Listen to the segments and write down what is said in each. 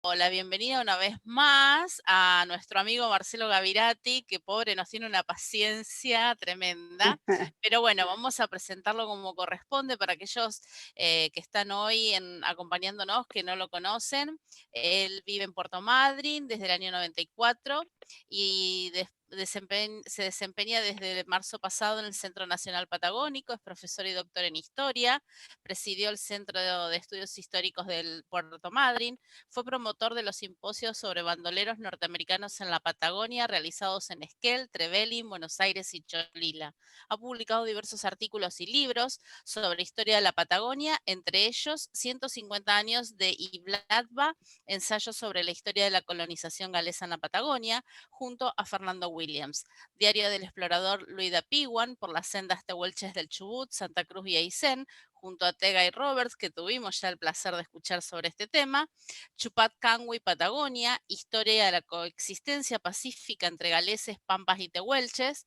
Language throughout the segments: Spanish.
Hola, bienvenida una vez más a nuestro amigo Marcelo Gavirati, que pobre nos tiene una paciencia tremenda, pero bueno, vamos a presentarlo como corresponde para aquellos que están hoy acompañándonos, que no lo conocen. Él vive en Puerto Madryn desde el año 94 y se desempeña desde marzo pasado en el Centro Nacional Patagónico, es profesor y doctor en historia, presidió el Centro de Estudios Históricos del Puerto Madryn. Fue promotor de los simposios sobre bandoleros norteamericanos en la Patagonia realizados en Esquel, Trevelin, Buenos Aires y Cholila. Ha publicado diversos artículos y libros sobre historia de la Patagonia, entre ellos 150 años de Iblatba, ensayos sobre la historia de la colonización galesa en la Patagonia, junto a Fernando Williams. Diario del explorador Luis da Piwan por las sendas tehuelches del Chubut, Santa Cruz y Aysén, junto a Tega y Roberts, que tuvimos ya el placer de escuchar sobre este tema. Chupat Cangue, Patagonia, historia de la coexistencia pacífica entre galeses, pampas y tehuelches.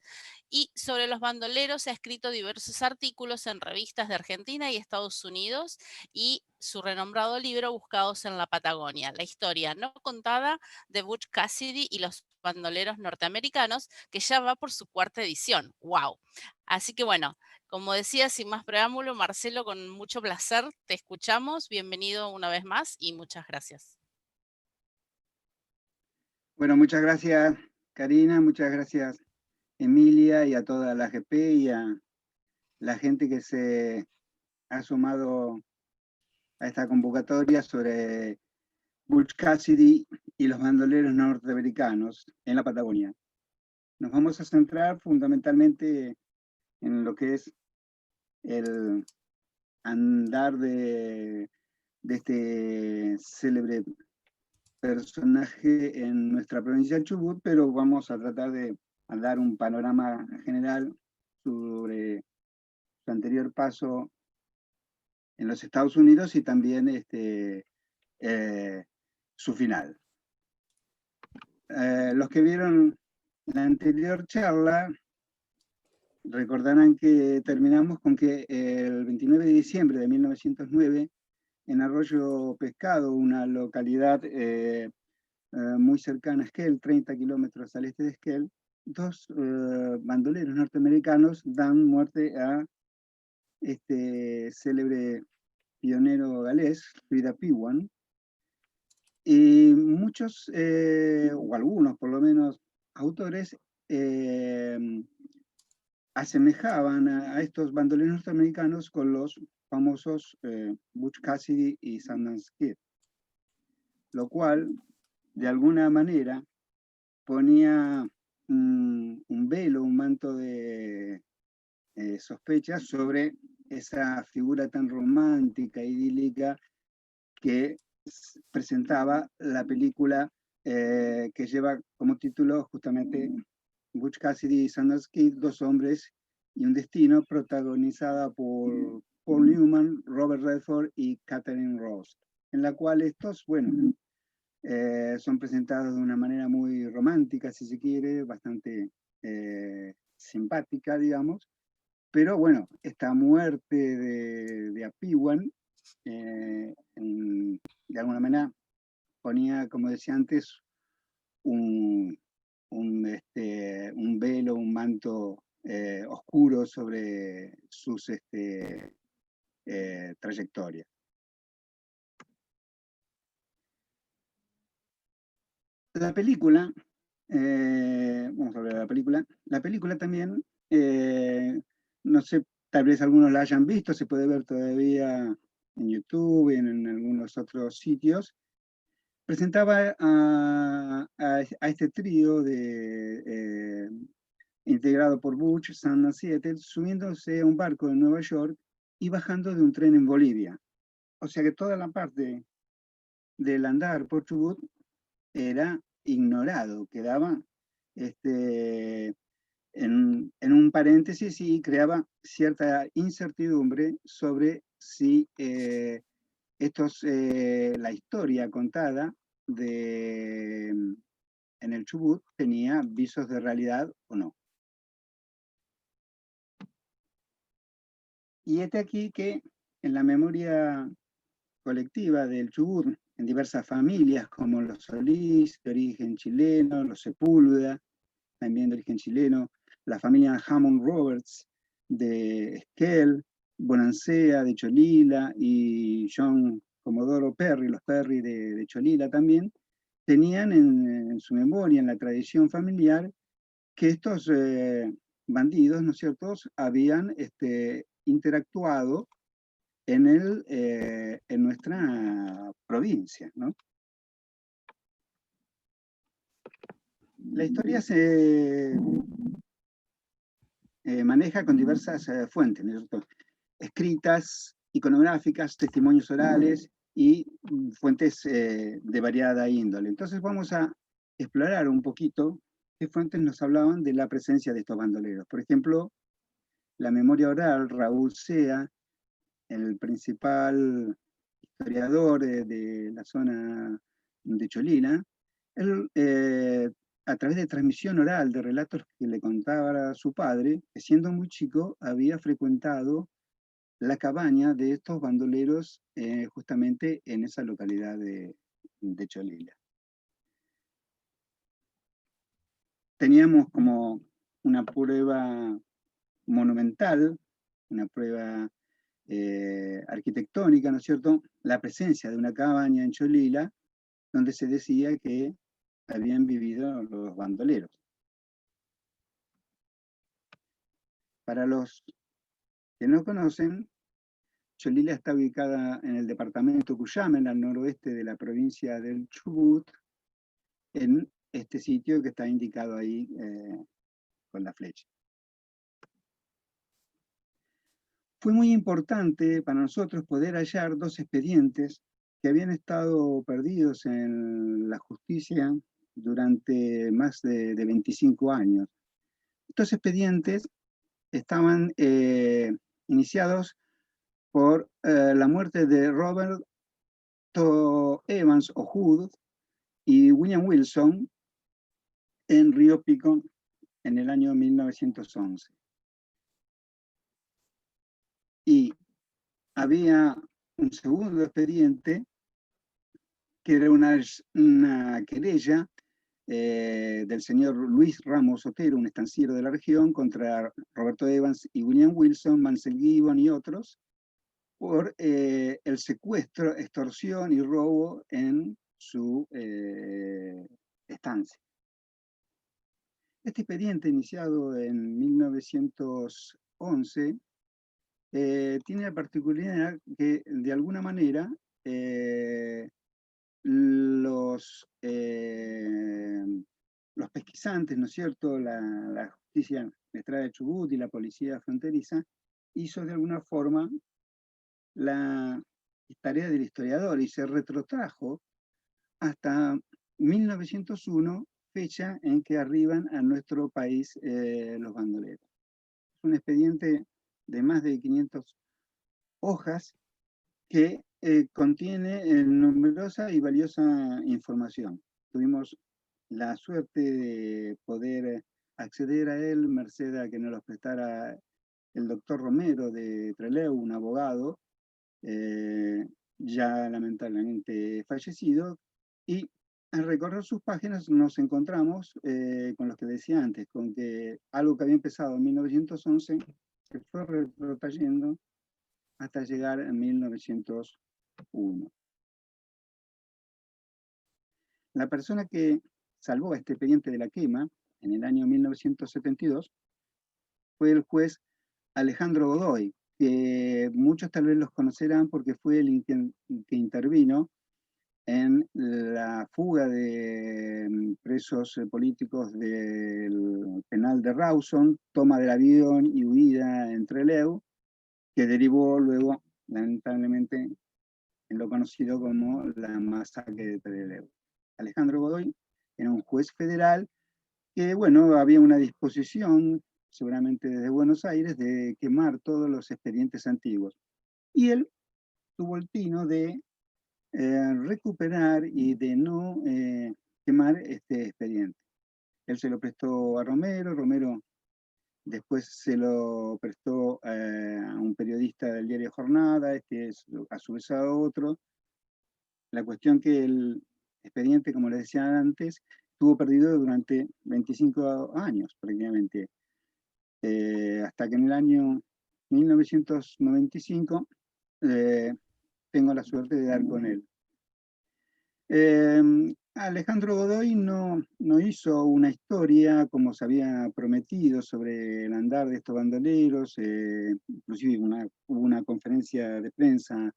Y sobre los bandoleros ha escrito diversos artículos en revistas de Argentina y Estados Unidos y su renombrado libro Buscados en la Patagonia, la historia no contada de Butch Cassidy y los bandoleros norteamericanos, que ya va por su cuarta edición. ¡Wow! Así que bueno, como decía, sin más preámbulo, Marcelo, con mucho placer te escuchamos. Bienvenido una vez más y muchas gracias. Bueno, muchas gracias, Karina, muchas gracias, Emilia, y a toda la GP y a la gente que se ha sumado a esta convocatoria sobre Butch Cassidy y los bandoleros norteamericanos en la Patagonia. Nos vamos a centrar fundamentalmente en lo que es el andar de este célebre personaje en nuestra provincia del Chubut, pero vamos a tratar de dar un panorama general sobre su anterior paso en los Estados Unidos y también su final. Los que vieron la anterior charla recordarán que terminamos con que el 29 de diciembre de 1909, en Arroyo Pescado, una localidad muy cercana a Esquel, 30 kilómetros al este de Esquel, dos bandoleros norteamericanos dan muerte a este célebre pionero galés, Frida Piwan, y muchos, o algunos por lo menos, autores asemejaban a estos bandoleros norteamericanos con los famosos Butch Cassidy y Sundance Kid, lo cual de alguna manera ponía un velo, un manto de sospecha sobre esa figura tan romántica, idílica que presentaba la película que lleva como título justamente Butch Cassidy y Sundance Kid, dos hombres y un destino, protagonizada por Paul Newman, Robert Redford y Catherine Ross, en la cual estos, bueno, son presentados de una manera muy romántica, si se quiere, bastante simpática, digamos, pero bueno, esta muerte de Apiwan, de alguna manera, ponía, como decía antes, un, un velo, un manto oscuro sobre sus trayectorias. La película, vamos a hablar de la película también, no sé, tal vez algunos la hayan visto, se puede ver todavía en YouTube, en algunos otros sitios. Presentaba a este trío integrado por Butch, Sundance y Seattle, subiéndose a un barco en Nueva York y bajando de un tren en Bolivia. O sea que toda la parte del andar por Chubut era ignorado, quedaba en un paréntesis y creaba cierta incertidumbre sobre si la historia contada en el Chubut tenía visos de realidad o no. Y aquí que en la memoria colectiva del Chubut, en diversas familias, como los Solís, de origen chileno, los Sepúlveda, también de origen chileno, la familia Hammond Roberts de Esquel, Bonancea de Cholila y John Comodoro Perry, los Perry de Cholila también, tenían en su memoria, en la tradición familiar, que estos bandidos, ¿no es cierto?, habían interactuado en nuestra provincia, ¿no? La historia se maneja con diversas fuentes, ¿no es cierto?, escritas, iconográficas, testimonios orales y fuentes de variada índole. Entonces vamos a explorar un poquito qué fuentes nos hablaban de la presencia de estos bandoleros. Por ejemplo, la memoria oral, Raúl Sea, el principal historiador de la zona de Cholila, él, a través de transmisión oral de relatos que le contaba a su padre, que siendo muy chico había frecuentado la cabaña de estos bandoleros justamente en esa localidad de Cholila. Teníamos como una prueba monumental, una prueba arquitectónica, ¿no es cierto?, la presencia de una cabaña en Cholila donde se decía que habían vivido los bandoleros. Para los que no conocen, Cholila está ubicada en el departamento Cuyamen, al noroeste de la provincia del Chubut, en este sitio que está indicado ahí con la flecha. Fue muy importante para nosotros poder hallar dos expedientes que habían estado perdidos en la justicia durante más de 25 años. Estos expedientes estaban iniciados por la muerte de Robert Evans o Hood y William Wilson en Río Pico en el año 1911. Y había un segundo expediente que era una querella del señor Luis Ramos Otero, un estanciero de la región, contra Roberto Evans y William Wilson, Mansell Gibbon y otros, por el secuestro, extorsión y robo en su estancia. Este expediente, iniciado en 1911, tiene la particularidad que, de alguna manera, los pesquisantes, ¿no es cierto?, la justicia letrada de Chubut y la policía fronteriza, hizo de alguna forma la tarea del historiador y se retrotrajo hasta 1901, fecha en que arriban a nuestro país los bandoleros. Es un expediente de más de 500 hojas que contiene numerosa y valiosa información. Tuvimos la suerte de poder acceder a él, merced a que nos los prestara el doctor Romero de Trelew, un abogado, ya lamentablemente fallecido, y al recorrer sus páginas nos encontramos con lo que decía antes, con que algo que había empezado en 1911 se fue retrotrayendo hasta llegar en 1901. La persona que salvó a este expediente de la quema en el año 1972 fue el juez Alejandro Godoy, que muchos tal vez los conocerán porque fue el que intervino en la fuga de presos políticos del penal de Rawson, toma del avión y huida en Trelew, que derivó luego, lamentablemente, en lo conocido como la masacre de Trelew. Alejandro Godoy era un juez federal que, bueno, había una disposición, seguramente desde Buenos Aires, de quemar todos los expedientes antiguos. Y él tuvo el tino de recuperar y de no quemar este expediente. Él se lo prestó a Romero, Romero después se lo prestó a un periodista del diario Jornada, a su vez a otro, La cuestión que el expediente, como les decía antes, estuvo perdido durante 25 años prácticamente, hasta que en el año 1995 tengo la suerte de dar con él. Alejandro Godoy no hizo una historia como se había prometido sobre el andar de estos bandoleros, inclusive hubo una conferencia de prensa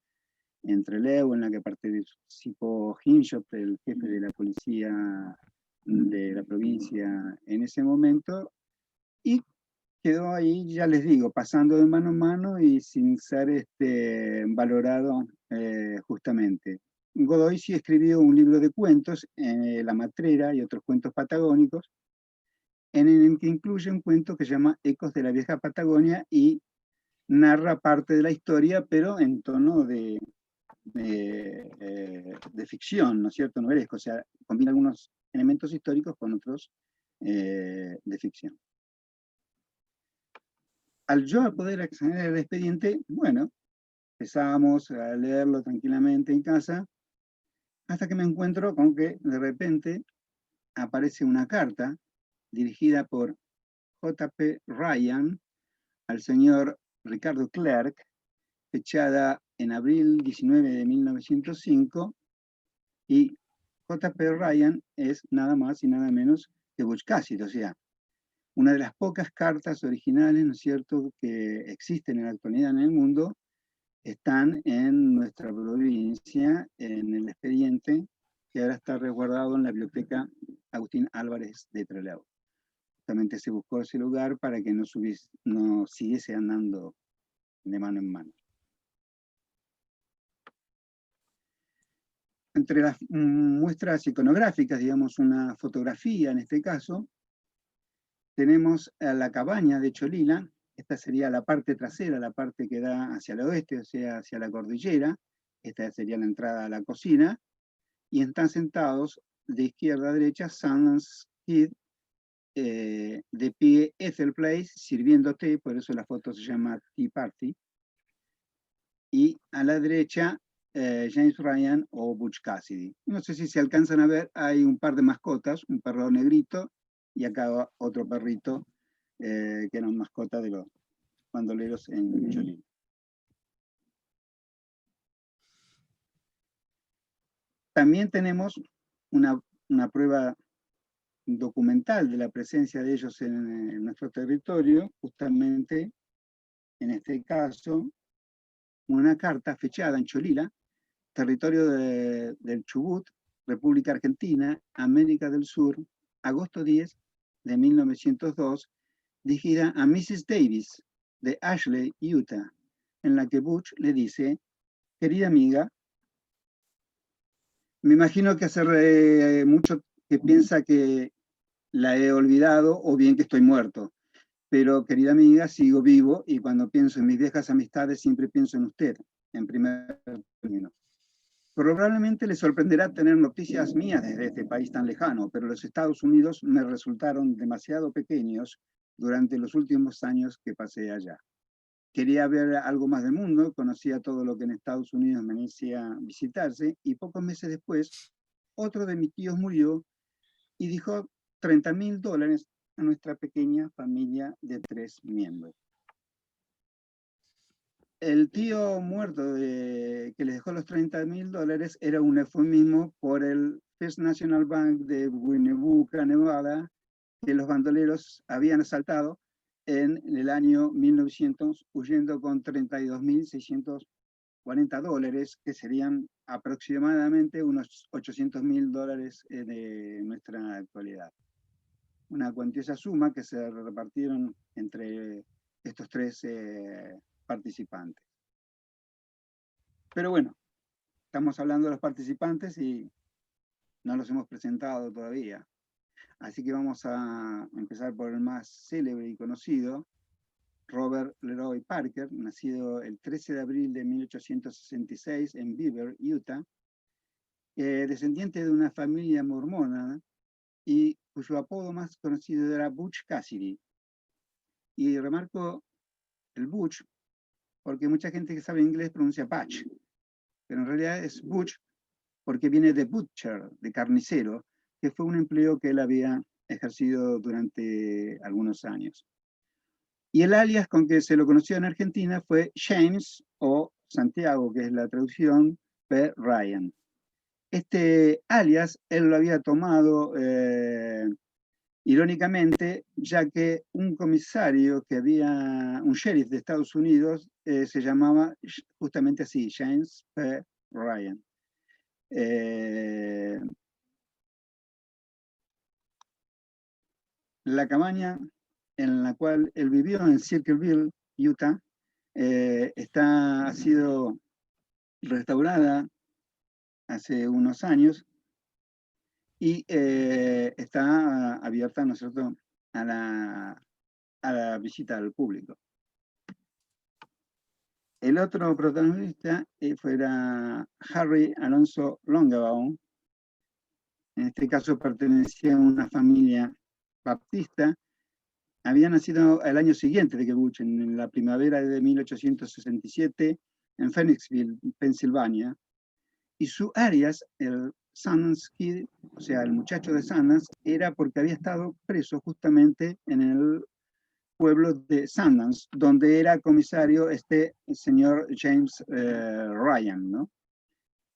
entre Leo en la que participó Hinchop, el jefe de la policía de la provincia en ese momento, y quedó ahí, ya les digo, pasando de mano en mano y sin ser valorado justamente. Godoy sí escribió un libro de cuentos, La Matrera y otros cuentos patagónicos, en el que incluye un cuento que se llama Ecos de la Vieja Patagonia y narra parte de la historia, pero en tono de ficción, ¿no es cierto? Novelesco, o sea, combina algunos elementos históricos con otros de ficción. Al yo poder acceder al expediente, bueno, empezábamos a leerlo tranquilamente en casa, hasta que me encuentro con que de repente aparece una carta dirigida por J.P. Ryan al señor Ricardo Clerk, fechada en abril 19 de 1905, y J.P. Ryan es nada más y nada menos que Butch Cassidy, o sea, una de las pocas cartas originales, ¿no es cierto?, que existen en la actualidad en el mundo, están en nuestra provincia, en el expediente, que ahora está resguardado en la biblioteca Agustín Álvarez de Trelew. Justamente se buscó ese lugar para que no siguiese andando de mano en mano. Entre las muestras iconográficas, digamos una fotografía en este caso, tenemos a la cabaña de Cholila. Esta sería la parte trasera, la parte que da hacia el oeste, o sea, hacia la cordillera. Esta sería la entrada a la cocina. Y están sentados de izquierda a derecha Sundance Kid, de pie Ethel Place, sirviendo té, por eso la foto se llama Tea Party. Y a la derecha James Ryan o Butch Cassidy. No sé si se alcanzan a ver, hay un par de mascotas, un perro negrito y acá otro perrito que era una mascota de los bandoleros en Cholín. También tenemos una prueba documental de la presencia de ellos en nuestro territorio, justamente en este caso, una carta fechada en Cholila, territorio del Chubut, República Argentina, América del Sur, agosto 10 de 1902, dirigida a Mrs. Davis, de Ashley, Utah, en la que Butch le dice: querida amiga, me imagino que hace mucho que piensa que la he olvidado o bien que estoy muerto, pero querida amiga, sigo vivo y cuando pienso en mis viejas amistades siempre pienso en usted, en primer término. Probablemente le sorprenderá tener noticias mías desde este país tan lejano, pero los Estados Unidos me resultaron demasiado pequeños durante los últimos años que pasé allá. Quería ver algo más del mundo, conocía todo lo que en Estados Unidos me hacía visitarse, y pocos meses después, otro de mis tíos murió y dijo $30,000 a nuestra pequeña familia de 3 miembros. El tío muerto que les dejó los $30,000 era un eufemismo por el First National Bank de Winnebago, Nevada, que los bandoleros habían asaltado en el año 1900, huyendo con $32,640, que serían aproximadamente unos $800,000 de nuestra actualidad. Una cuantiosa suma que se repartieron entre estos tres participantes. Pero bueno, estamos hablando de los participantes y no los hemos presentado todavía. Así que vamos a empezar por el más célebre y conocido, Robert Leroy Parker, nacido el 13 de abril de 1866 en Beaver, Utah, descendiente de una familia mormona y cuyo apodo más conocido era Butch Cassidy. Y remarco el Butch porque mucha gente que sabe inglés pronuncia Butch, pero en realidad es Butch porque viene de butcher, de carnicero, que fue un empleo que él había ejercido durante algunos años. Y el alias con que se lo conoció en Argentina fue James o Santiago, que es la traducción, P. Ryan. Este alias él lo había tomado irónicamente, ya que un comisario que había, un sheriff de Estados Unidos, se llamaba justamente así, James P. Ryan. La cabaña en la cual él vivió en Circleville, Utah, ha sido restaurada hace unos años y está abierta, ¿no es cierto?, a la visita al público. El otro protagonista fuera Harry Alonso Longabaum. En este caso pertenecía a una familia baptista. Había nacido el año siguiente de que Buchen, en la primavera de 1867, en Phoenixville, Pensilvania. Y su alias, el Sundance Kid, o sea, el muchacho de Sundance, era porque había estado preso justamente en el pueblo de Sundance, donde era comisario este señor James Ryan, ¿no?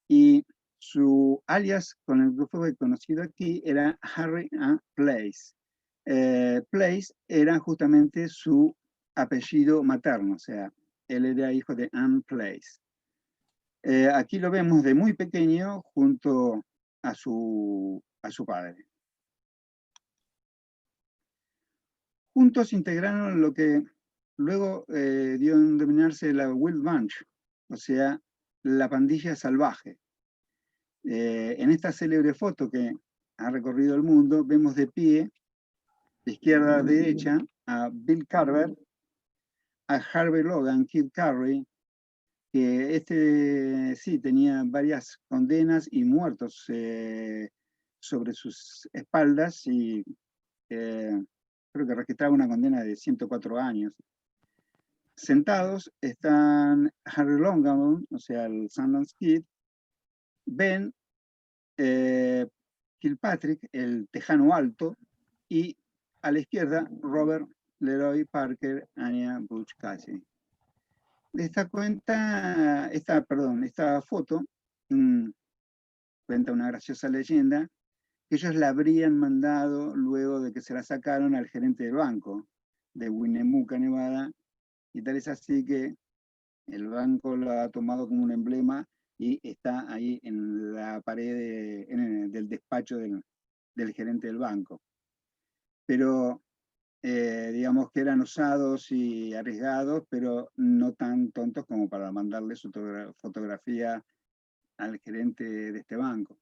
Y su alias con el que fue conocido aquí era Harry A. Place. Place era justamente su apellido materno, o sea, él era hijo de Anne Place. Aquí lo vemos de muy pequeño junto a su padre. Juntos integraron lo que luego dio en denominarse la Wild Bunch, o sea, la pandilla salvaje. En esta célebre foto que ha recorrido el mundo, vemos de pie, de izquierda a derecha, a Bill Carver, a Harvey Logan, Kid Curry, que sí tenía varias condenas y muertos sobre sus espaldas y creo que registraba una condena de 104 años. Sentados están Harry Longabaum, o sea, el Sundance Kid, Ben Kilpatrick, el tejano alto, y a la izquierda Robert Leroy Parker, Anya Butch Cassidy. Esta foto cuenta una graciosa leyenda que ellos la habrían mandado luego de que se la sacaron al gerente del banco de Winnemucca, Nevada, y tal es así que el banco lo ha tomado como un emblema y está ahí en la pared del despacho del gerente del banco. Pero digamos que eran osados y arriesgados, pero no tan tontos como para mandarle su fotografía al gerente de este banco.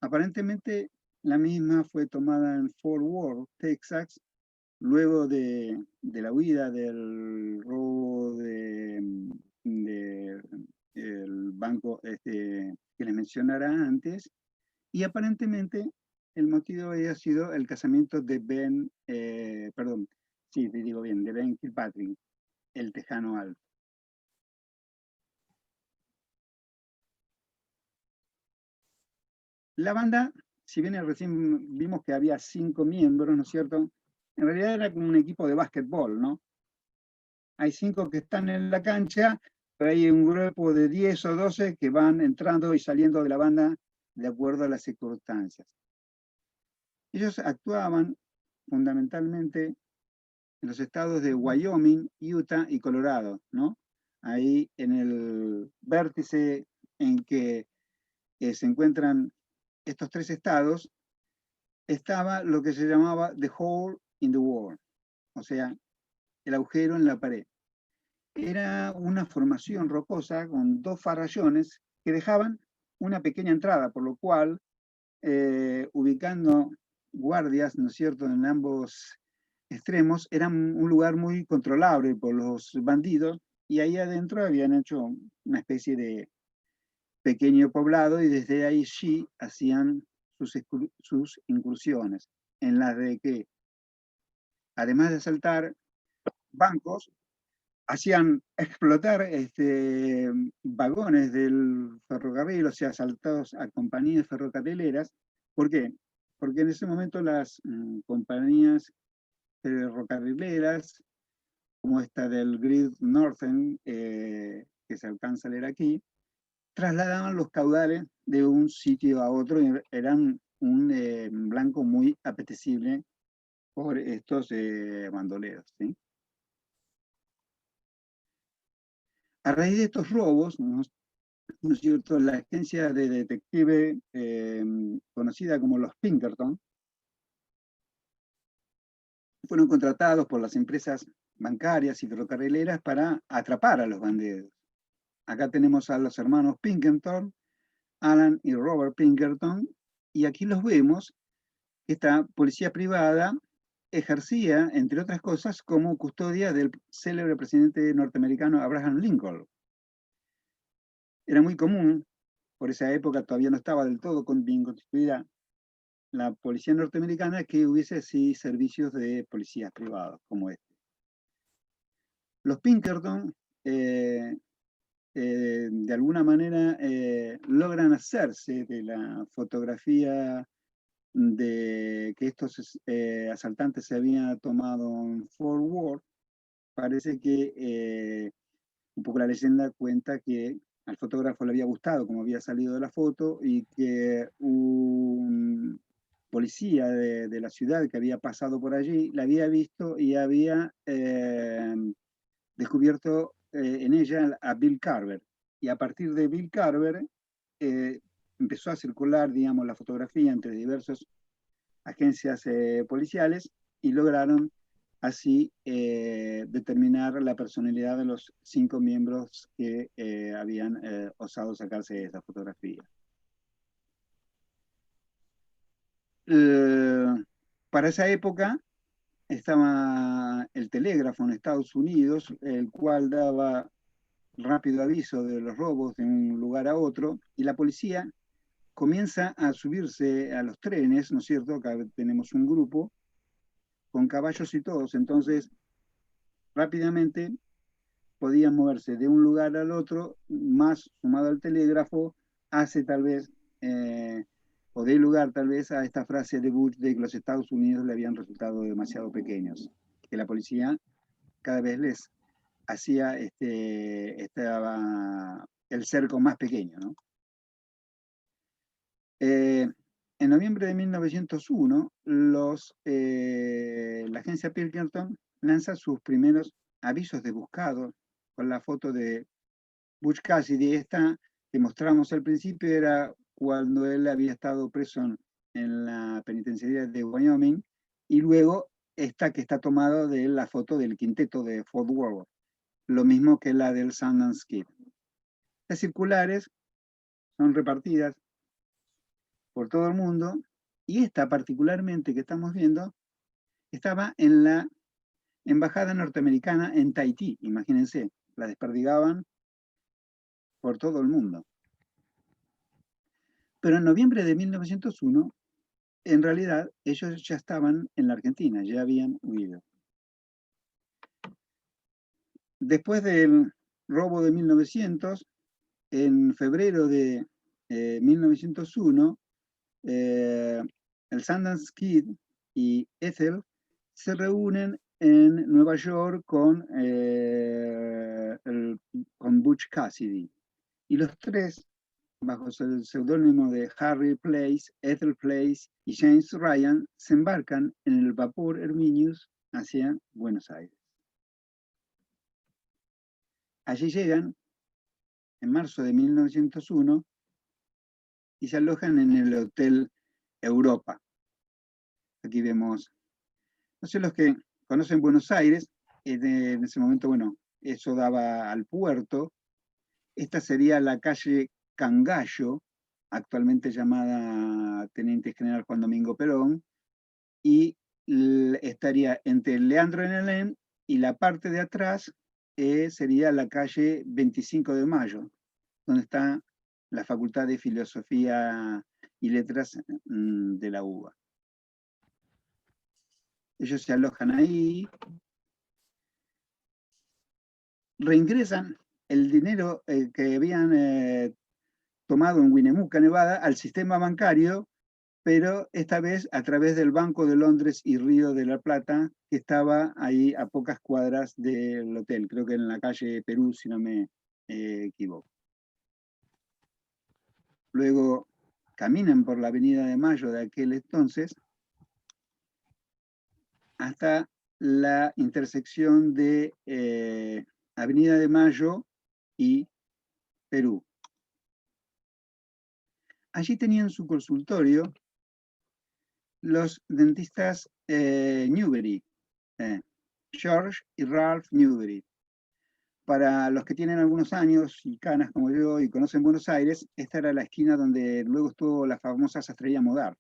Aparentemente la misma fue tomada en Fort Worth, Texas, luego de la huida del robo del banco que les mencionara antes, y aparentemente el motivo había sido el casamiento de Ben Kilpatrick, el tejano alto. La banda, si bien recién vimos que había 5 miembros, ¿no es cierto? En realidad era como un equipo de básquetbol, ¿no? Hay 5 que están en la cancha, pero hay un grupo de 10 o 12 que van entrando y saliendo de la banda de acuerdo a las circunstancias. Ellos actuaban fundamentalmente en los estados de Wyoming, Utah y Colorado, ¿no? Ahí en el vértice en que se encuentran estos 3 estados, estaba lo que se llamaba the hole in the wall, o sea, el agujero en la pared. Era una formación rocosa con 2 farallones que dejaban una pequeña entrada, por lo cual, ubicando guardias, ¿no es cierto?, en ambos extremos, era un lugar muy controlable por los bandidos, y ahí adentro habían hecho una especie de pequeño poblado y desde ahí sí hacían sus incursiones, en las de que, además de asaltar bancos, hacían explotar vagones del ferrocarril, o sea, asaltados a compañías ferrocarrileras. ¿Por qué? Porque en ese momento las compañías ferrocarrileras, como esta del Great Northern, que se alcanza a leer aquí, trasladaban los caudales de un sitio a otro y eran un blanco muy apetecible por estos bandoleros, ¿sí? A raíz de estos robos, ¿no es cierto?, la agencia de detective conocida como los Pinkerton fueron contratados por las empresas bancarias y ferrocarrileras para atrapar a los bandidos. Acá tenemos a los hermanos Pinkerton, Alan y Robert Pinkerton, y aquí los vemos. Esta policía privada ejercía, entre otras cosas, como custodia del célebre presidente norteamericano Abraham Lincoln. Era muy común, por esa época todavía no estaba del todo bien constituida la policía norteamericana, que hubiese así servicios de policías privados como este. Los Pinkerton, de alguna manera, logran hacerse de la fotografía de que estos asaltantes se habían tomado en Fort Worth. Parece que un poco la leyenda cuenta que al fotógrafo le había gustado cómo había salido de la foto y que un policía de la ciudad que había pasado por allí la había visto y había descubierto en ella a Bill Carver. Y a partir de Bill Carver empezó a circular, digamos, la fotografía entre diversas agencias policiales y lograron así determinar la personalidad de los 5 miembros que habían osado sacarse esa fotografía. Para esa época estaba el telégrafo en Estados Unidos, el cual daba rápido aviso de los robos de un lugar a otro, y la policía comienza a subirse a los trenes, ¿no es cierto? Acá tenemos un grupo con caballos y todos, entonces rápidamente podían moverse de un lugar al otro, más sumado al telégrafo, hace tal vez, o dé lugar tal vez a esta frase de Bush de que los Estados Unidos le habían resultado demasiado pequeños, que la policía cada vez les hacía el cerco más pequeño, ¿no? En noviembre de 1901, la agencia Pilkington lanza sus primeros avisos de buscado con la foto de Butch Cassidy. Esta que mostramos al principio era cuando él había estado preso en la penitenciaría de Wyoming, y luego esta que está tomada de la foto del quinteto de Fort Worth, lo mismo que la del Sundance Kid. Las circulares son repartidas por todo el mundo, y esta particularmente que estamos viendo estaba en la embajada norteamericana en Tahití. Imagínense, la desperdigaban por todo el mundo. Pero en noviembre de 1901, en realidad, ellos ya estaban en la Argentina, ya habían huido. Después del robo de 1900, en febrero de 1901, el Sundance Kid y Ethel se reúnen en Nueva York con Butch Cassidy. Y los tres, bajo el seudónimo de Harry Place, Ethel Place y James Ryan, se embarcan en el vapor Herminius hacia Buenos Aires. Allí llegan en marzo de 1901 y se alojan en el Hotel Europa. Aquí vemos, no sé, los que conocen Buenos Aires, en ese momento, bueno, eso daba al puerto. Esta sería la calle Cangallo, actualmente llamada Teniente General Juan Domingo Perón, y estaría entre Leandro en Alem y la parte de atrás sería la calle 25 de Mayo, donde está la Facultad de Filosofía y Letras de la UBA. Ellos se alojan ahí. reingresan el dinero que habían tomado en Winnemucca, Nevada, al sistema bancario, pero esta vez a través del Banco de Londres y Río de la Plata, que estaba ahí a pocas cuadras del hotel, creo que en la calle Perú, si no me equivoco. Luego caminan por la Avenida de Mayo de aquel entonces hasta la intersección de Avenida de Mayo y Perú. Allí tenían su consultorio los dentistas Newbery, George y Ralph Newbery. Para los que tienen algunos años y canas como yo y conocen Buenos Aires, esta era la esquina donde luego estuvo la famosa sastrería Modart.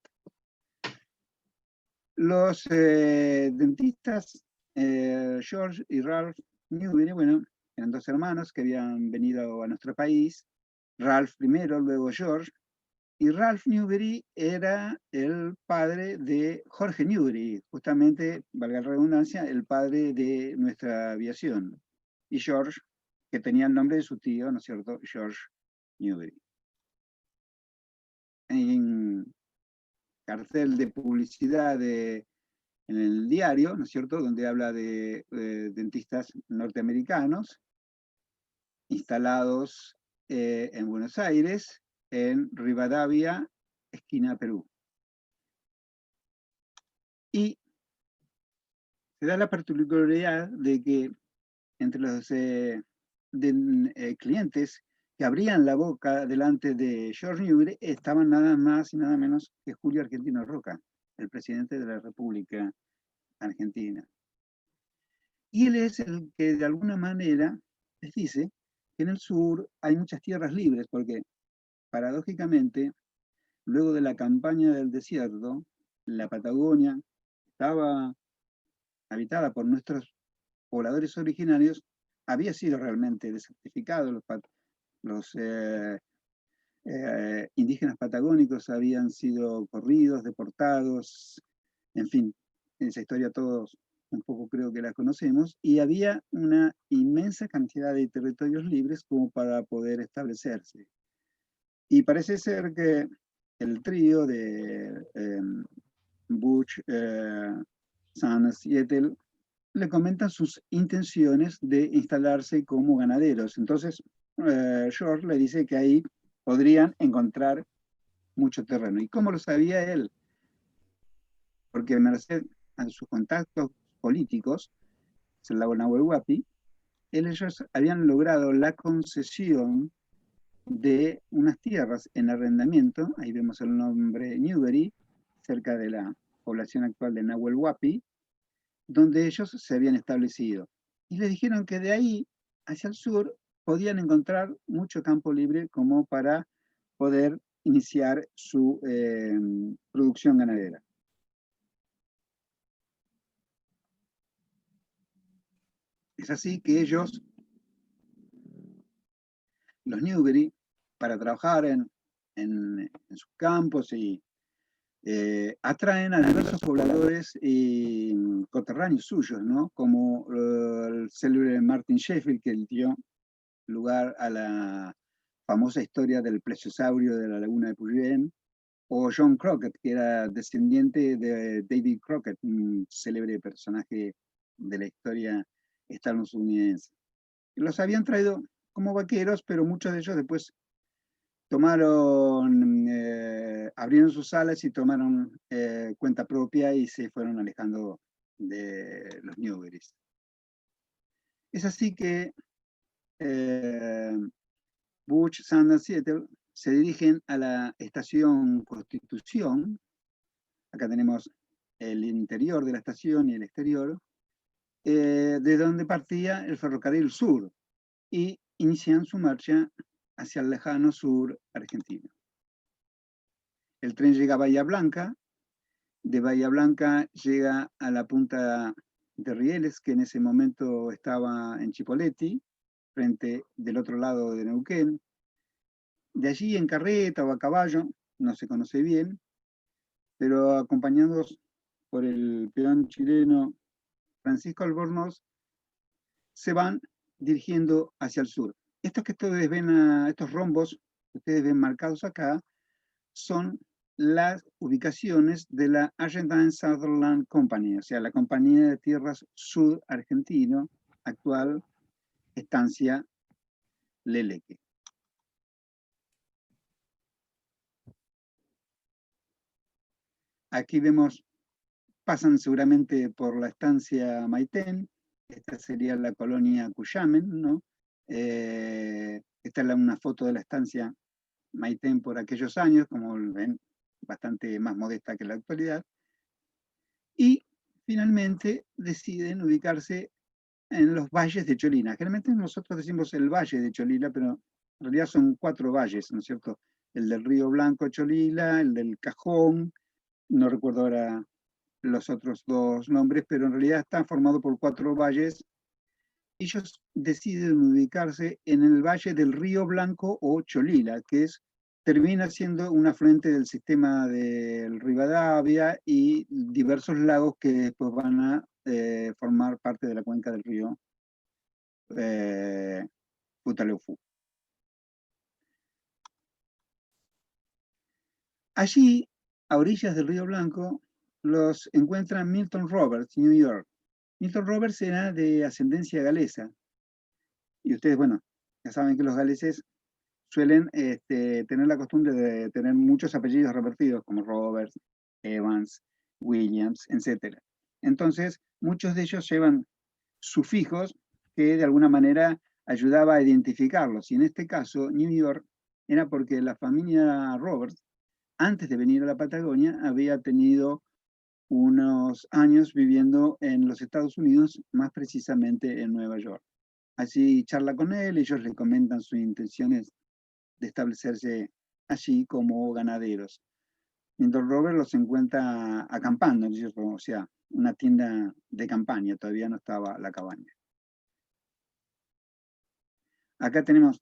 Los dentistas George y Ralph Newbery, bueno, eran dos hermanos que habían venido a nuestro país. Ralph primero, luego George. Y Ralph Newbery era el padre de Jorge Newbery, justamente, valga la redundancia, el padre de nuestra aviación. Y George, que tenía el nombre de su tío, ¿no es cierto? George Newbery. En cartel de publicidad en el diario, ¿no es cierto?, donde habla de dentistas norteamericanos instalados en Buenos Aires, en Rivadavia, esquina Perú. Y se da la particularidad de que entre los clientes que abrían la boca delante de George Newbery estaban nada más y nada menos que Julio Argentino Roca, el presidente de la República Argentina. Y él es el que de alguna manera les dice que en el sur hay muchas tierras libres, porque paradójicamente, luego de la campaña del desierto, la Patagonia estaba habitada por nuestros pobladores originarios, había sido realmente desertificado. Los indígenas patagónicos habían sido corridos, deportados, en fin, esa historia todos un poco creo que la conocemos, y había una inmensa cantidad de territorios libres como para poder establecerse. Y parece ser que el trío de Butch, Sanders y Ethel le comentan sus intenciones de instalarse como ganaderos. Entonces, George le dice que ahí podrían encontrar mucho terreno. ¿Y cómo lo sabía él? Porque merced a sus contactos políticos, en la Nahuel Huapi, ellos habían logrado la concesión de unas tierras en arrendamiento, ahí vemos el nombre Newbery, cerca de la población actual de Nahuel Huapi, donde ellos se habían establecido. Y les dijeron que de ahí hacia el sur podían encontrar mucho campo libre como para poder iniciar su producción ganadera. Es así que ellos, los Newbery, para trabajar en sus campos y atraen a diversos pobladores coterráneos suyos, ¿no? Como el célebre Martin Sheffield, que dio lugar a la famosa historia del plesiosaurio de la laguna de Puyén, o John Crockett, que era descendiente de David Crockett, un célebre personaje de la historia estadounidense. Los habían traído como vaqueros, pero muchos de ellos después abrieron sus alas y tomaron cuenta propia y se fueron alejando de los Newberys. Es así que Butch, Sanders y Ethel se dirigen a la estación Constitución. Acá tenemos el interior de la estación y el exterior, de donde partía el ferrocarril sur, y inician su marcha hacia el lejano sur argentino. El tren llega a Bahía Blanca, de Bahía Blanca llega a la punta de Rieles, que en ese momento estaba en Chipoleti, frente del otro lado de Neuquén. De allí en carreta o a caballo, no se conoce bien, pero acompañados por el peón chileno Francisco Albornoz, se van dirigiendo hacia el sur. Estos que ustedes ven, estos rombos que ustedes ven marcados acá, son las ubicaciones de la Argentine Sutherland Company, o sea, la Compañía de Tierras Sud Argentino, actual estancia Leleque. Aquí vemos, pasan seguramente por la estancia Maitén, esta sería la colonia Cuyamen, ¿no? Esta es una foto de la estancia Maitén por aquellos años, como ven, bastante más modesta que la actualidad. Y finalmente deciden ubicarse en los valles de Cholila. Generalmente nosotros decimos el valle de Cholila, pero en realidad son 4 valles, ¿no es cierto? El del Río Blanco Cholila, el del Cajón, no recuerdo ahora los otros 2 nombres, pero en realidad está formado por 4 valles. Ellos deciden ubicarse en el valle del Río Blanco o Cholila, que termina siendo un afluente del sistema del Rivadavia y diversos lagos que después van a formar parte de la cuenca del río Futaleufú. Allí, a orillas del Río Blanco, los encuentra Milton Roberts, New York. Milton Roberts era de ascendencia galesa. Y ustedes, bueno, ya saben que los galeses suelen tener la costumbre de tener muchos apellidos repetidos, como Roberts, Evans, Williams, etc. Entonces, muchos de ellos llevan sufijos que de alguna manera ayudaba a identificarlos. Y en este caso, New York era porque la familia Roberts, antes de venir a la Patagonia, había tenido unos años viviendo en los Estados Unidos, más precisamente en Nueva York. Allí charla con él, ellos le comentan sus intenciones de establecerse allí como ganaderos. Mientras Robert los encuentra acampando, o sea, una tienda de campaña, todavía no estaba la cabaña. Acá tenemos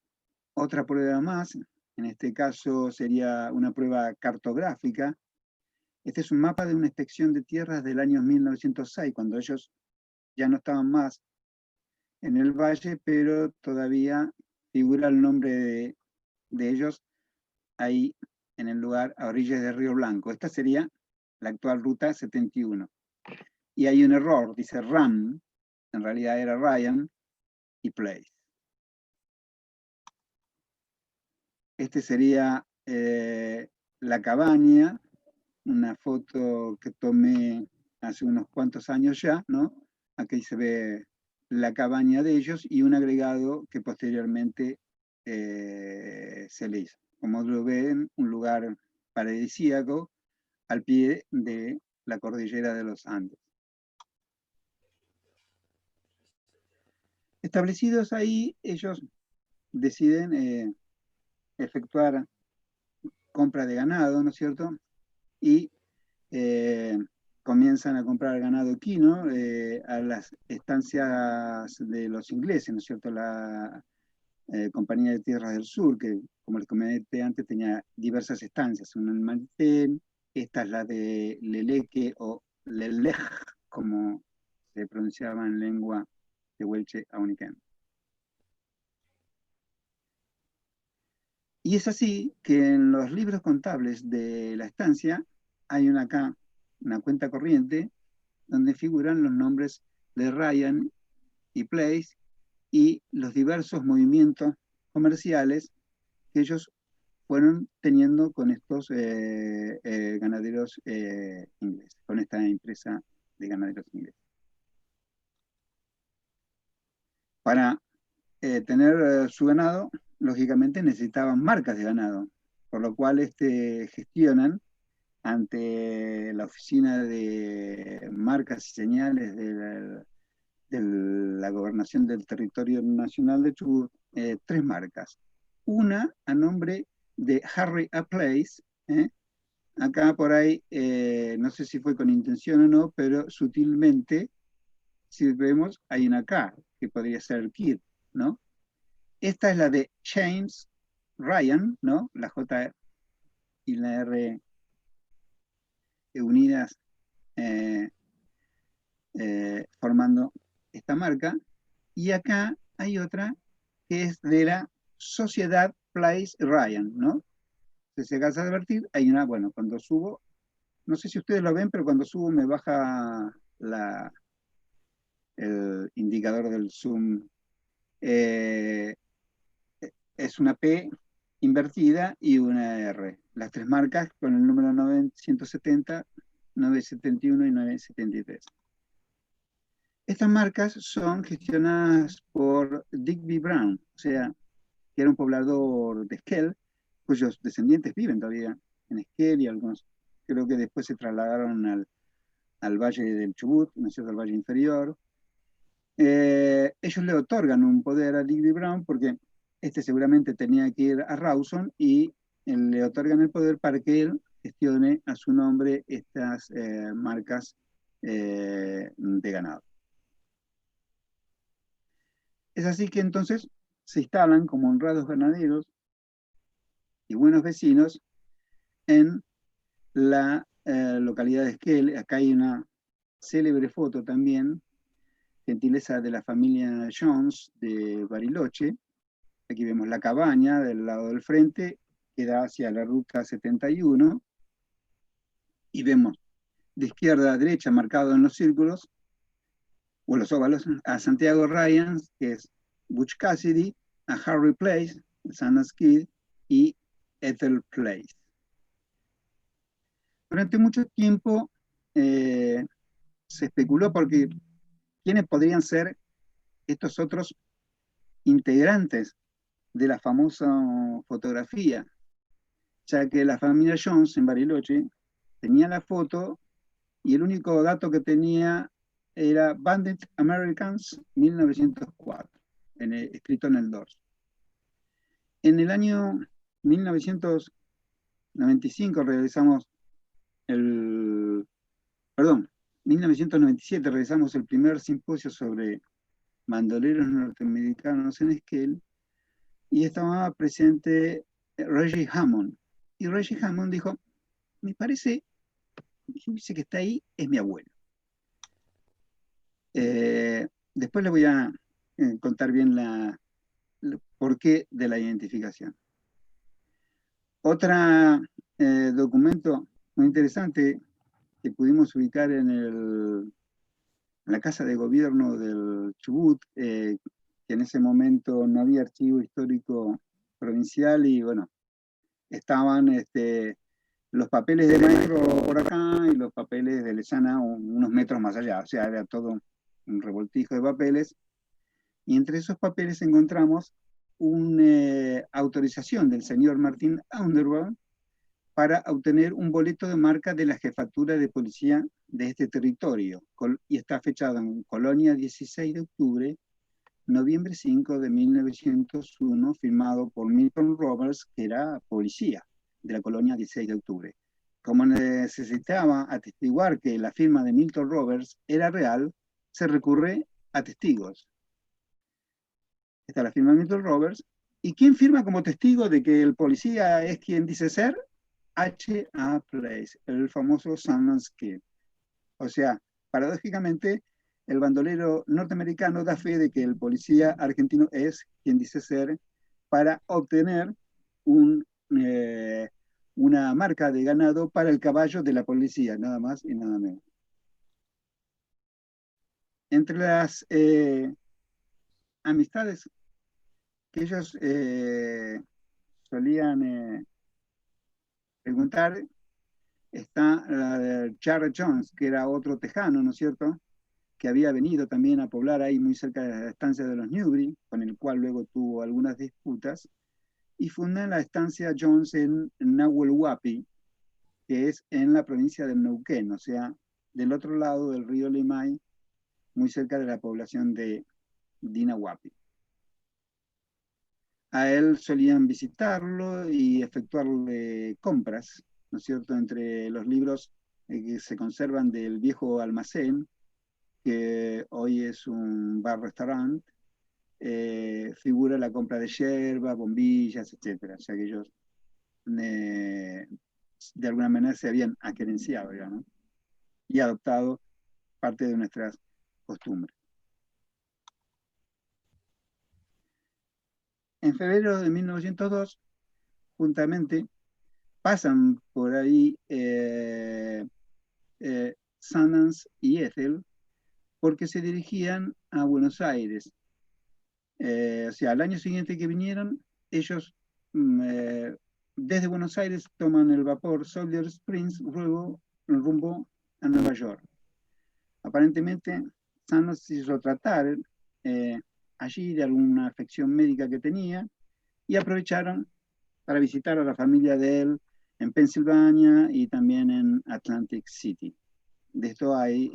otra prueba más, en este caso sería una prueba cartográfica. Este es un mapa de una inspección de tierras del año 1906, cuando ellos ya no estaban más en el valle, pero todavía figura el nombre de ellos ahí en el lugar a orillas del Río Blanco. Esta sería la actual ruta 71. Y hay un error, dice Ram, en realidad era Ryan y Place. Este sería la cabaña, una foto que tomé hace unos cuantos años ya, ¿no? Aquí se ve la cabaña de ellos y un agregado que posteriormente se le hizo. Como lo ven, un lugar paradisíaco al pie de la cordillera de los Andes. Establecidos ahí, ellos deciden efectuar compra de ganado, ¿no es cierto? Y comienzan a comprar ganado equino a las estancias de los ingleses, ¿no es cierto? La Compañía de Tierras del Sur, que como les comenté antes tenía diversas estancias, una en Maitén, esta es la de Leleque o Lelej, como se pronunciaba en lengua tehuelche auniquén. Y es así que en los libros contables de la estancia hay acá una cuenta corriente donde figuran los nombres de Ryan y Place y los diversos movimientos comerciales que ellos fueron teniendo con estos ganaderos ingleses, con esta empresa de ganaderos ingleses. Para tener su ganado, lógicamente necesitaban marcas de ganado, por lo cual gestionan ante la Oficina de Marcas y Señales de la Gobernación del Territorio Nacional de Chubut, 3 marcas. Una a nombre de Harry A. Place, acá por ahí, no sé si fue con intención o no, pero sutilmente, si vemos, hay una K, que podría ser Kid, ¿no? Esta es la de James Ryan, ¿no? La J y la R unidas formando esta marca. Y acá hay otra que es de la Sociedad Place Ryan, ¿no? Si se cansa de advertir, hay una, bueno, cuando subo, no sé si ustedes lo ven, pero cuando subo me baja el indicador del zoom. Eh, es una P invertida y una R. Las tres marcas con el número 970, 971 y 973. Estas marcas son gestionadas por Digby Brown, o sea, que era un poblador de Esquel, cuyos descendientes viven todavía en Esquel y algunos creo que después se trasladaron al Valle del Chubut, ¿no es cierto?, al Valle Inferior. Ellos le otorgan un poder a Digby Brown porque este seguramente tenía que ir a Rawson y le otorgan el poder para que él gestione a su nombre estas marcas de ganado. Es así que entonces se instalan como honrados ganaderos y buenos vecinos en la localidad de Esquel. Acá hay una célebre foto también, gentileza de la familia Jones de Bariloche. Aquí vemos la cabaña del lado del frente, que da hacia la ruta 71, y vemos de izquierda a derecha, marcado en los círculos, o los óvalos, a Santiago Ryan, que es Butch Cassidy, a Harry Place, Sanders Kid, y Ethel Place. Durante mucho tiempo se especuló porque quiénes podrían ser estos otros integrantes de la famosa fotografía, ya que la familia Jones en Bariloche tenía la foto y el único dato que tenía era Bandit Americans 1904, escrito en el dorso. En el año 1995 realizamos perdón, 1997 realizamos el primer simposio sobre bandoleros norteamericanos en Esquel y estaba presente Reggie Hammond. Y Reggie Hammond dijo, me parece, dice que está ahí, es mi abuelo. Después le voy a contar bien el porqué de la identificación. Otro documento muy interesante que pudimos ubicar en la Casa de Gobierno del Chubut, que en ese momento no había archivo histórico provincial y bueno, estaban los papeles de Maestro por acá y los papeles de Lezana unos metros más allá, o sea, era todo un revoltijo de papeles. Y entre esos papeles encontramos una autorización del señor Martín Underwood para obtener un boleto de marca de la jefatura de policía de este territorio, y está fechado en Colonia 16 de octubre, noviembre 5 de 1901, firmado por Milton Roberts, que era policía de la Colonia 16 de octubre. Como necesitaba atestiguar que la firma de Milton Roberts era real, se recurre a testigos. Está la firma de Milton Roberts. ¿Y quién firma como testigo de que el policía es quien dice ser? H.A. Place, el famoso Sundance Kid. O sea, paradójicamente, el bandolero norteamericano da fe de que el policía argentino es quien dice ser para obtener una marca de ganado para el caballo de la policía, nada más y nada menos. Entre las amistades que ellos solían preguntar, está la de Charles Jones, que era otro tejano, ¿no es cierto?, que había venido también a poblar ahí muy cerca de la estancia de los Newbury, con el cual luego tuvo algunas disputas, y fundan la estancia Jones en Nahuel Huapi, que es en la provincia de Neuquén, o sea, del otro lado del río Limay, muy cerca de la población de Dinahuapi. A él solían visitarlo y efectuarle compras, ¿no es cierto?, entre los libros que se conservan del viejo almacén, que hoy es un bar-restaurante, figura la compra de yerba, bombillas, etc. O sea que ellos de alguna manera se habían aquerenciado, digamos, y adoptado parte de nuestras costumbres. En febrero de 1902, juntamente, pasan por ahí Sandans y Ethel porque se dirigían a Buenos Aires. O sea, al año siguiente que vinieron, ellos desde Buenos Aires toman el vapor Soldier Springs rumbo a Nueva York. Aparentemente, Sanders se hizo tratar allí de alguna afección médica que tenía y aprovecharon para visitar a la familia de él en Pensilvania y también en Atlantic City. De esto hay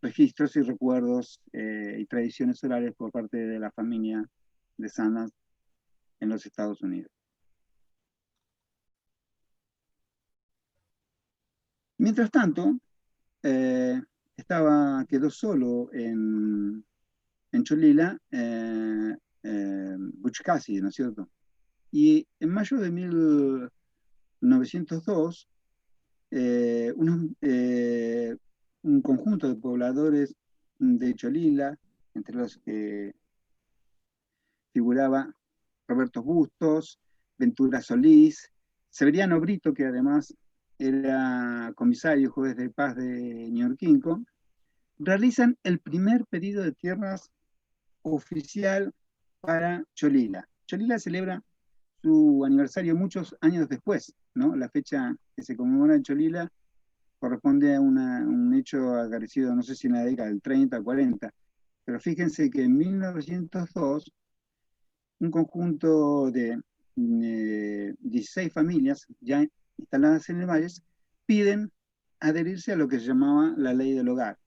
registros y recuerdos y tradiciones orales por parte de la familia de Sanders en los Estados Unidos. Mientras tanto, quedó solo en Cholila Butch Cassidy, ¿no es cierto? Y en mayo de 1902, un conjunto de pobladores de Cholila, entre los que figuraba Roberto Bustos, Ventura Solís, Severiano Brito, que además era comisario juez de paz de Ñorquinco, realizan el primer pedido de tierras oficial para Cholila. Cholila celebra su aniversario muchos años después, ¿no? La fecha que se conmemora en Cholila corresponde a un hecho acaecido, no sé si en la década del 30 o 40, pero fíjense que en 1902 un conjunto de 16 familias ya instaladas en el valle piden adherirse a lo que se llamaba la ley del hogar.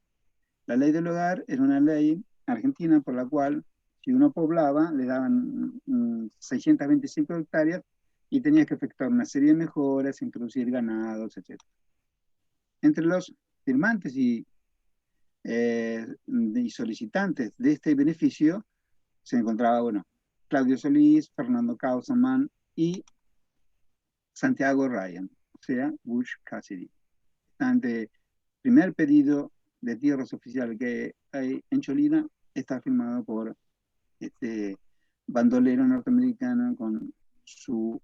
La ley del hogar era una ley argentina por la cual si uno poblaba le daban 625 hectáreas y tenía que efectuar una serie de mejoras, introducir ganados, etc. Entre los firmantes y solicitantes de este beneficio se encontraba, bueno, Claudio Solís, Fernando Kausaman y Santiago Ryan, o sea, Butch Cassidy. El primer pedido de tierras oficial que hay en Cholila está firmado por este bandolero norteamericano con su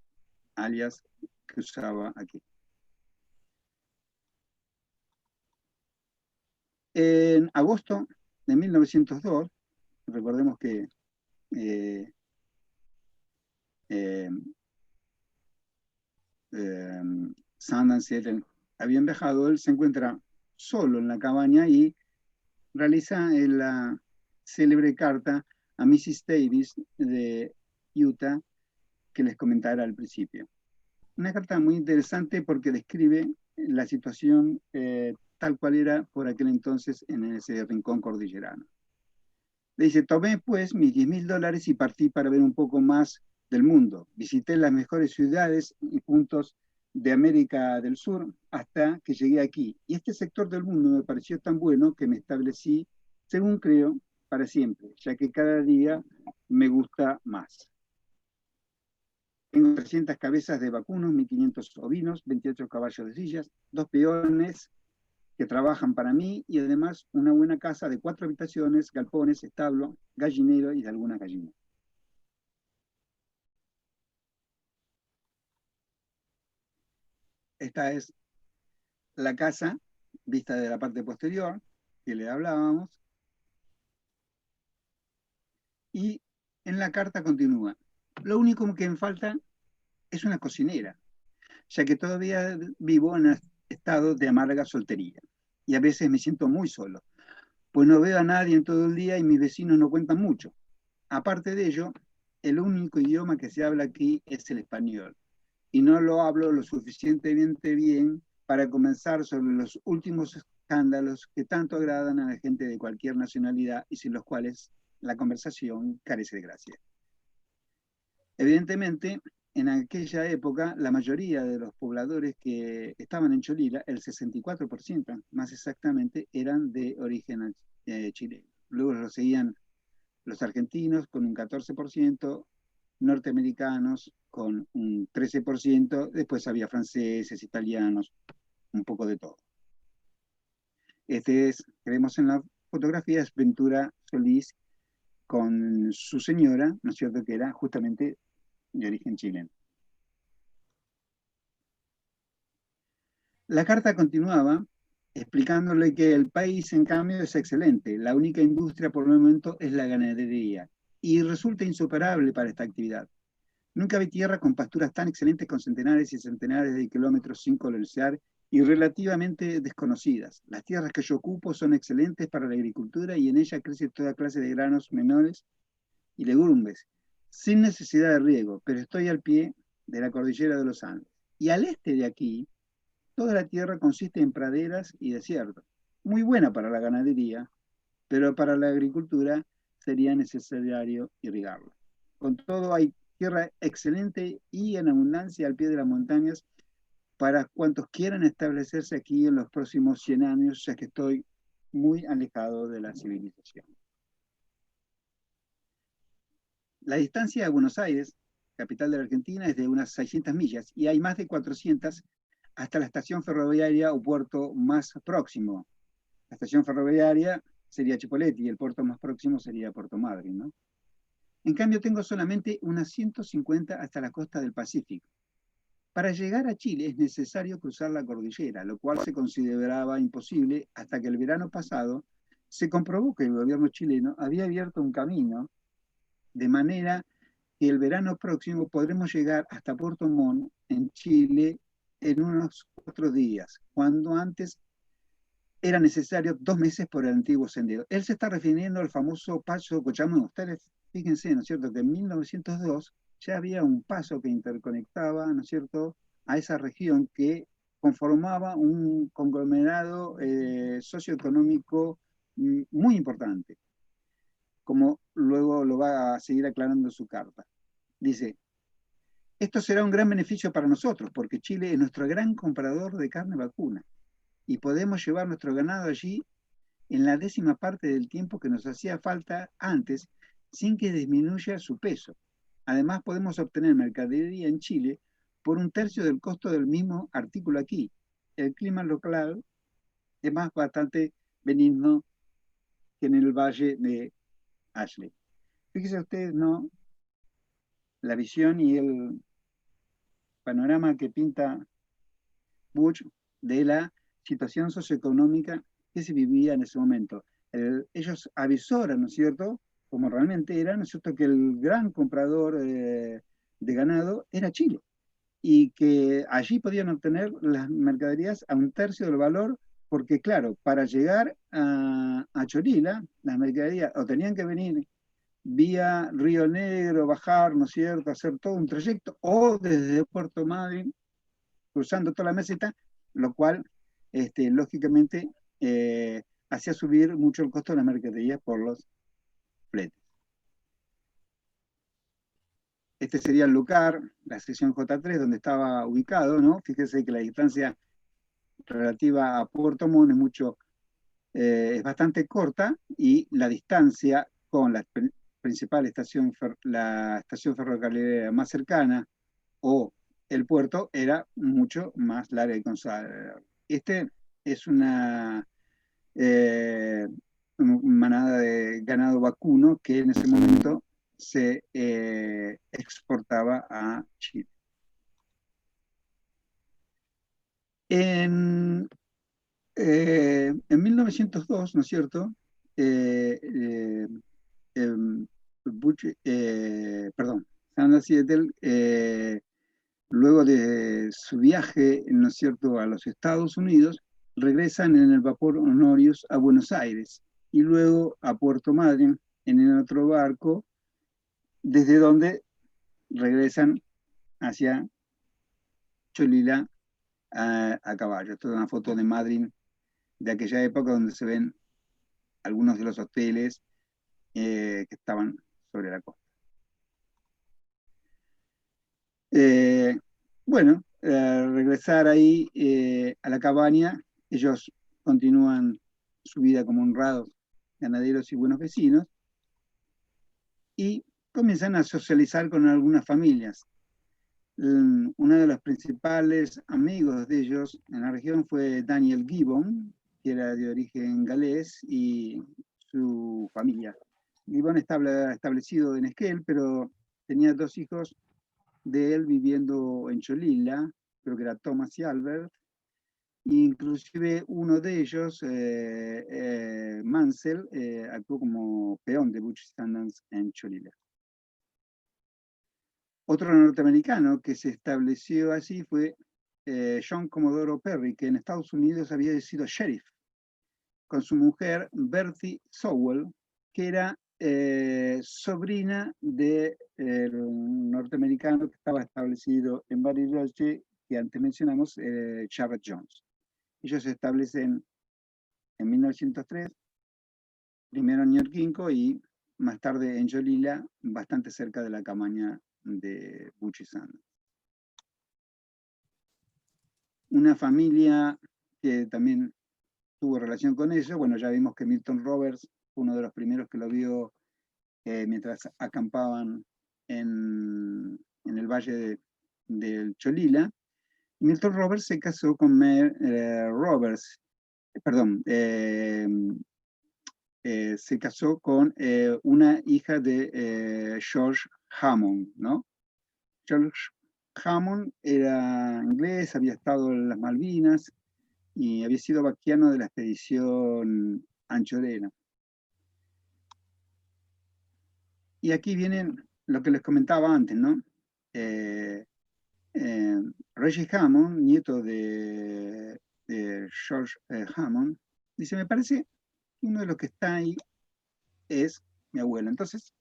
alias que usaba aquí. En agosto de 1902, recordemos que Sanders y Ethel habían viajado, él se encuentra solo en la cabaña y realiza la célebre carta a Mrs. Davis de Utah que les comentara al principio. Una carta muy interesante porque describe la situación tal cual era por aquel entonces en ese rincón cordillerano. Le dice, tomé pues mis $10,000 y partí para ver un poco más del mundo. Visité las mejores ciudades y puntos de América del Sur hasta que llegué aquí. Y este sector del mundo me pareció tan bueno que me establecí, según creo, para siempre, ya que cada día me gusta más. Tengo 300 cabezas de vacunos, 1.500 ovinos, 28 caballos de sillas, 2 peones que trabajan para mí y además una buena casa de 4 habitaciones, galpones, establo, gallinero y de algunas gallinas. Esta es la casa vista de la parte posterior que le hablábamos. Y en la carta continúa. Lo único que me falta es una cocinera, ya que todavía vivo en estado de amarga soltería. Y a veces me siento muy solo, pues no veo a nadie en todo el día y mis vecinos no cuentan mucho. Aparte de ello, el único idioma que se habla aquí es el español. Y no lo hablo lo suficientemente bien para comenzar sobre los últimos escándalos que tanto agradan a la gente de cualquier nacionalidad y sin los cuales la conversación carece de gracia. Evidentemente, en aquella época, la mayoría de los pobladores que estaban en Cholila, el 64% más exactamente, eran de origen chileno. Luego lo seguían los argentinos con un 14%, norteamericanos con un 13%, después había franceses, italianos, un poco de todo. Este es, que vemos en la fotografía, es Ventura Solís con su señora, ¿no es cierto?, que era justamente de origen chileno. La carta continuaba explicándole que el país, en cambio, es excelente. La única industria por el momento es la ganadería y resulta insuperable para esta actividad. Nunca vi tierra con pasturas tan excelentes con centenares y centenares de kilómetros sin colonizar y relativamente desconocidas. Las tierras que yo ocupo son excelentes para la agricultura y en ella crece toda clase de granos menores y legumbres, sin necesidad de riego, pero estoy al pie de la cordillera de los Andes. Y al este de aquí, toda la tierra consiste en praderas y desiertos, muy buena para la ganadería, pero para la agricultura sería necesario irrigarla. Con todo, hay tierra excelente y en abundancia al pie de las montañas para cuantos quieran establecerse aquí en los próximos 100 años, ya que estoy muy alejado de la civilización. La distancia a Buenos Aires, capital de la Argentina, es de unas 600 millas y hay más de 400 hasta la estación ferroviaria o puerto más próximo. La estación ferroviaria sería Chipoleti y el puerto más próximo sería Puerto Madryn, ¿no? En cambio, tengo solamente unas 150 hasta la costa del Pacífico. Para llegar a Chile es necesario cruzar la cordillera, lo cual se consideraba imposible hasta que el verano pasado se comprobó que el gobierno chileno había abierto un camino de manera que el verano próximo podremos llegar hasta Puerto Montt en Chile en unos 4 días, cuando antes era necesario 2 meses por el antiguo sendero. Él se está refiriendo al famoso paso Cochamó. Ustedes fíjense, ¿no es cierto?, que en 1902 ya había un paso que interconectaba, ¿no es cierto?, a esa región que conformaba un conglomerado socioeconómico muy importante, como luego lo va a seguir aclarando en su carta. Dice, esto será un gran beneficio para nosotros, porque Chile es nuestro gran comprador de carne vacuna y podemos llevar nuestro ganado allí en la 10ª parte del tiempo que nos hacía falta antes, sin que disminuya su peso. Además, podemos obtener mercadería en Chile por 1/3 del costo del mismo artículo aquí. El clima local es más bastante benigno que en el valle de Ashley. Fíjense ustedes, ¿no?, la visión y el panorama que pinta Bush de la situación socioeconómica que se vivía en ese momento. Ellos avisoran, ¿no es cierto?, como realmente era, ¿no es cierto?, que el gran comprador de ganado era Chile y que allí podían obtener las mercaderías a 1/3 del valor, porque claro, para llegar a Cholila, las mercaderías o tenían que venir vía Río Negro, bajar, ¿no es cierto?, hacer todo un trayecto, o desde Puerto Madryn, cruzando toda la meseta, lo cual, lógicamente, hacía subir mucho el costo de las mercaderías por los fletes. Este sería el lugar, la sección J3, donde estaba ubicado, ¿no? Fíjese que la distancia relativa a Puerto Montt es bastante corta y la distancia con la principal estación, la estación ferrocarrilera más cercana o el puerto era mucho más larga y cansada. Este es una manada de ganado vacuno que en ese momento se exportaba a Chile. En 1902, ¿no es cierto?, Sandra Seattle, luego de su viaje, ¿no es cierto?, a los Estados Unidos, regresan en el vapor Honorius a Buenos Aires y luego a Puerto Madryn en el otro barco, desde donde regresan hacia Cholila a caballo. Esta es una foto de Madryn de aquella época donde se ven algunos de los hoteles que estaban sobre la costa. Bueno, regresar ahí a la cabaña, ellos continúan su vida como honrados ganaderos y buenos vecinos y comienzan a socializar con algunas familias. Uno de los principales amigos de ellos en la región fue Daniel Gibbon, que era de origen galés, y su familia. Gibbon estaba establecido en Esquel, pero tenía 2 hijos de él viviendo en Cholila, creo que era Thomas y Albert. Inclusive uno de ellos, Mansell, actuó como peón de Butch Sundance en Cholila. Otro norteamericano que se estableció así fue John Comodoro Perry, que en Estados Unidos había sido sheriff, con su mujer Bertie Sowell, que era sobrina del norteamericano que estaba establecido en Bariloche, que antes mencionamos, Charles Jones. Ellos se establecen en 1903, primero en Ñorquinco y más tarde en Cholila, bastante cerca de la cabaña de Butch y Sundance. Una familia que también tuvo relación con ellos, bueno, ya vimos que Milton Roberts fue uno de los primeros que lo vio mientras acampaban en el valle del Cholila. Milton Roberts se casó con Mary Roberts, perdón, se casó con una hija de George Hammond, ¿no? George Hammond era inglés, había estado en las Malvinas y había sido vaquiano de la expedición Anchorena. Y aquí vienen lo que les comentaba antes, ¿no? Reggie Hammond, nieto de George Hammond, dice, me parece que uno de los que está ahí es mi abuelo. Entonces,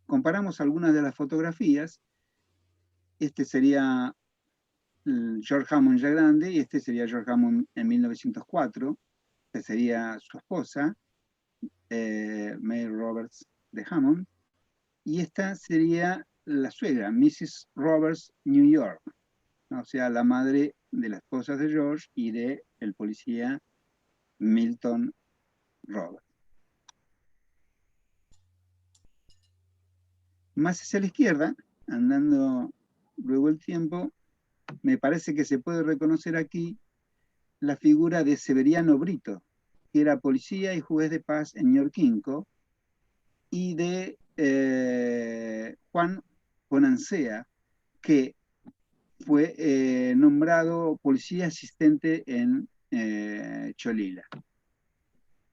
comparamos algunas de las fotografías. Este sería George Hammond ya grande y este sería George Hammond en 1904. Este sería su esposa, Mary Roberts de Hammond. Y esta sería la suegra, Mrs. Roberts, New York. ¿No? O sea, la madre de las esposas de George y de el policía Milton Roberts. Más hacia la izquierda, andando luego el tiempo, me parece que se puede reconocer aquí la figura de Severiano Brito, que era policía y juez de paz en Ñorquinco, y de Juan Bonancea, que fue nombrado policía asistente en Cholila.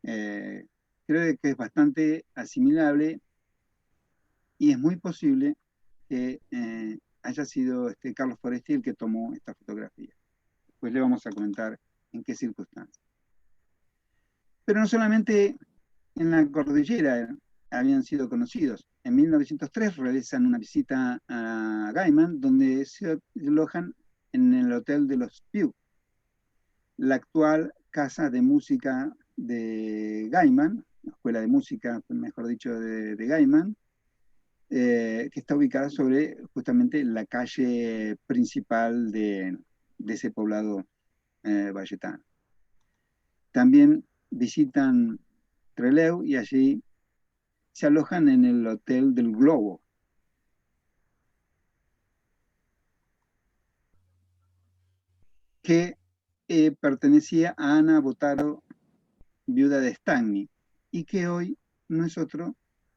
Creo que es bastante asimilable y es muy posible que haya sido Carlos Foresti el que tomó esta fotografía. Pues le vamos a comentar en qué circunstancias. Pero no solamente en la cordillera habían sido conocidos. En 1903 realizan una visita a Gaiman, donde se alojan en el Hotel de los Piu, la actual casa de música de Gaiman, la escuela de música, mejor dicho, de Gaiman, que está ubicada sobre justamente la calle principal de ese poblado valletano. También visitan Trelew y allí se alojan en el Hotel del Globo. Que pertenecía a Ana Botaro, viuda de Stagni, y que hoy no es otro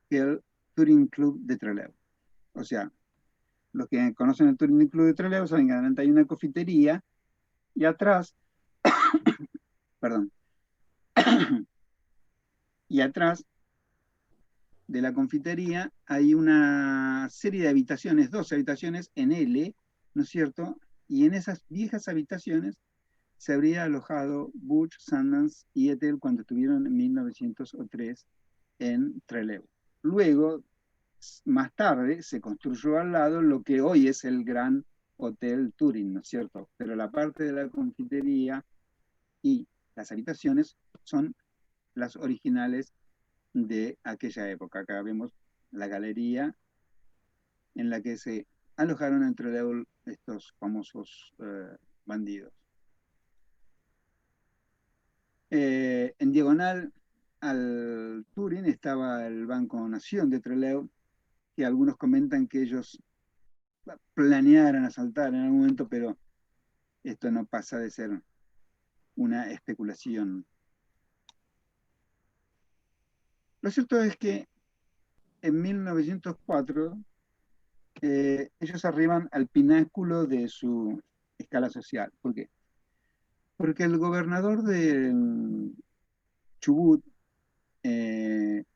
que el Touring Club de Trelew. O sea, los que conocen el Touring Club de Trelew saben que adelante hay una confitería y atrás, perdón, y atrás de la confitería hay una serie de habitaciones, 12 habitaciones en L, ¿no es cierto? Y en esas viejas habitaciones se habría alojado Butch, Sundance y Ethel cuando estuvieron en 1903 en Trelew. Luego, más tarde, se construyó al lado lo que hoy es el Gran Hotel Turing, ¿no es cierto? Pero la parte de la confitería y las habitaciones son las originales de aquella época. Acá vemos la galería en la que se alojaron en Trelew estos famosos bandidos. En diagonal al Turing estaba el Banco Nación de Trelew, que algunos comentan que ellos planearan asaltar en algún momento, pero esto no pasa de ser una especulación. Lo cierto es que en 1904 ellos arriban al pináculo de su escala social. ¿Por qué? Porque el gobernador de Chubut,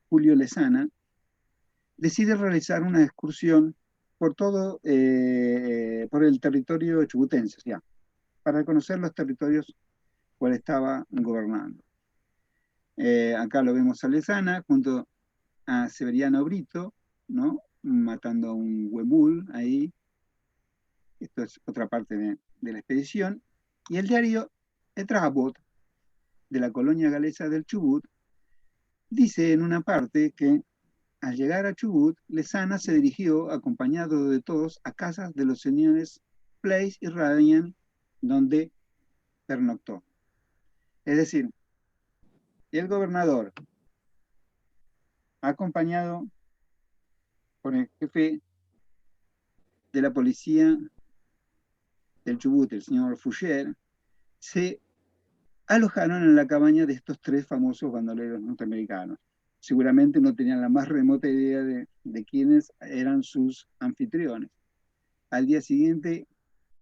Julio Lezana, decide realizar una excursión por por el territorio chubutense, o sea, para conocer los territorios cual estaba gobernando. Acá lo vemos a Lezana junto a Severiano Brito, ¿no? Matando a un huemul ahí. Esto es otra parte de la expedición. Y el diario El Trabot, de la colonia galesa del Chubut, dice en una parte que al llegar a Chubut, Lezana se dirigió, acompañado de todos, a casas de los señores Place y Radian, donde pernoctó. Es decir, el gobernador, acompañado por el jefe de la policía del Chubut, el señor Foucher, se alojaron en la cabaña de estos tres famosos bandoleros norteamericanos. Seguramente no tenían la más remota idea de quiénes eran sus anfitriones. Al día siguiente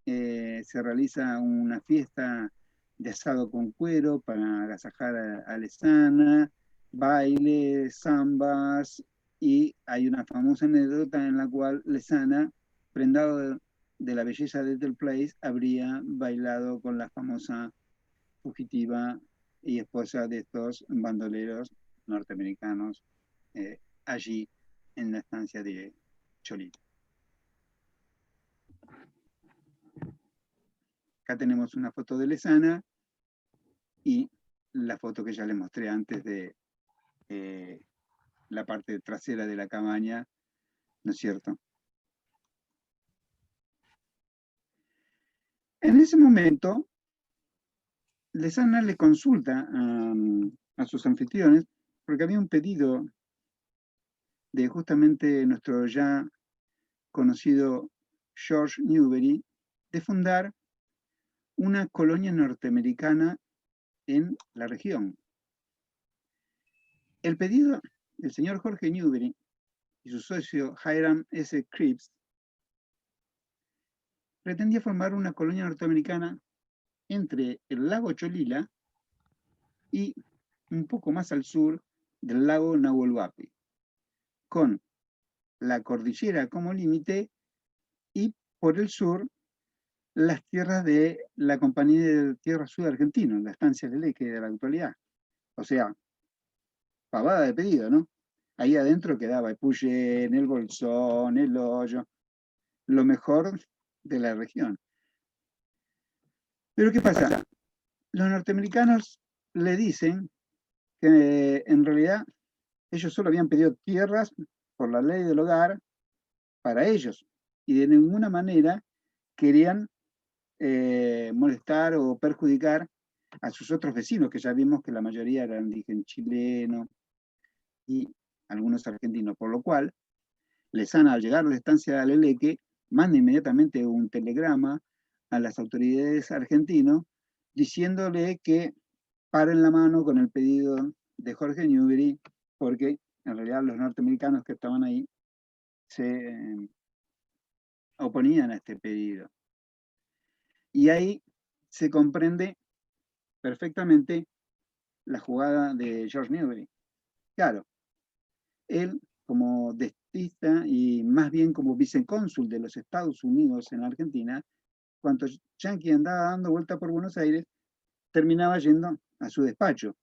se realiza una fiesta de asado con cuero para agasajar a Lezana, baile, zambas, y hay una famosa anécdota en la cual Lezana, prendado de la belleza de Del Place, habría bailado con la famosa fugitiva y esposa de estos bandoleros norteamericanos allí en la estancia de Cholita. Acá tenemos una foto de Lezana y la foto que ya les mostré antes de la parte trasera de la cabaña, ¿no es cierto? En ese momento, Lezana le consulta a sus anfitriones porque había un pedido de justamente nuestro ya conocido George Newbery de fundar una colonia norteamericana en la región. El pedido del señor Jorge Newbery y su socio Hiram S. Cripps pretendía formar una colonia norteamericana entre el lago Cholila y un poco más al sur del lago Nahuel Huapi, con la cordillera como límite y por el sur las tierras de la Compañía de Tierra Sur Argentino, la estancia de Leque de la actualidad. O sea, pavada de pedido, ¿no? Ahí adentro quedaba Epuyén, el Bolsón, el Hoyo, lo mejor de la región. Pero ¿qué pasa? Los norteamericanos le dicen que en realidad ellos solo habían pedido tierras por la ley del hogar para ellos y de ninguna manera querían molestar o perjudicar a sus otros vecinos, que ya vimos que la mayoría eran de origen chileno y algunos argentinos, por lo cual Lezana, al llegar a la estancia de Aleleque, manda inmediatamente un telegrama a las autoridades argentinas diciéndole que paren la mano con el pedido de Jorge Newbery, porque en realidad los norteamericanos que estaban ahí se oponían a este pedido. Y ahí se comprende perfectamente la jugada de George Newbery. Claro, él como dentista y más bien como vicecónsul de los Estados Unidos en Argentina, cuando Yankee andaba dando vuelta por Buenos Aires, terminaba yendo a su despacho.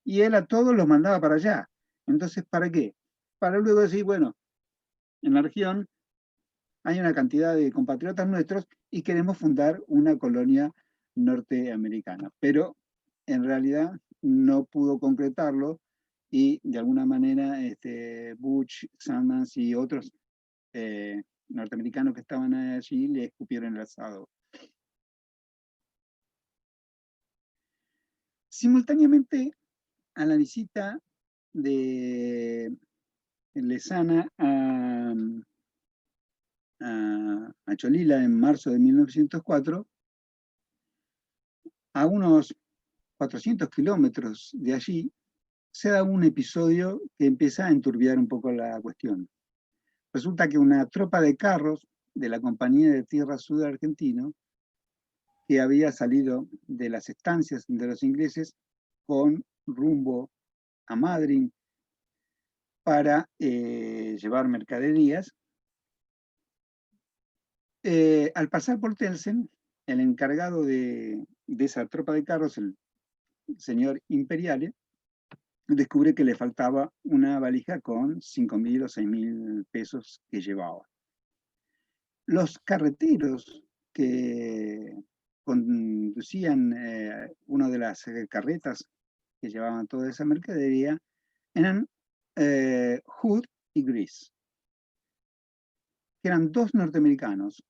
Y él a todos los mandaba para allá. Entonces, ¿para qué? Para luego decir, bueno, en la región hay una cantidad de compatriotas nuestros y queremos fundar una colonia norteamericana. Pero en realidad no pudo concretarlo y de alguna manera Butch, Sanders y otros norteamericanos que estaban allí le escupieron el asado. Simultáneamente a la visita de Lezana a Cholila en marzo de 1904, a unos 400 kilómetros de allí, se da un episodio que empieza a enturbiar un poco la cuestión. Resulta que una tropa de carros de la Compañía de Tierra Sur argentino, que había salido de las estancias de los ingleses con rumbo a Madrid para llevar mercaderías, al pasar por Telsen, el encargado de esa tropa de carros, el señor Imperiale, descubre que le faltaba una valija con 5.000 o 6.000 pesos que llevaba. Los carreteros que conducían una de las carretas que llevaban toda esa mercadería eran Hood y Gris, que eran dos norteamericanos.